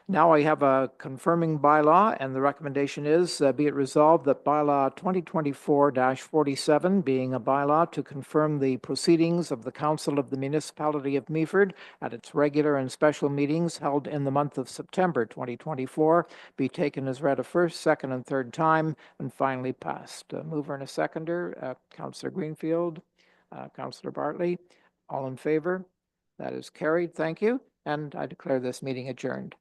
Speaker 1: Now I have a confirming bylaw, and the recommendation is be it resolved that bylaw 2024-47, being a bylaw to confirm the proceedings of the Council of the Municipality of Meaford at its regular and special meetings held in the month of September 2024, be taken as read a first, second, and third time, and finally passed. Mover and a seconder, Councillor Greenfield, Councillor Bartley, all in favor? That is carried. Thank you. And I declare this meeting adjourned.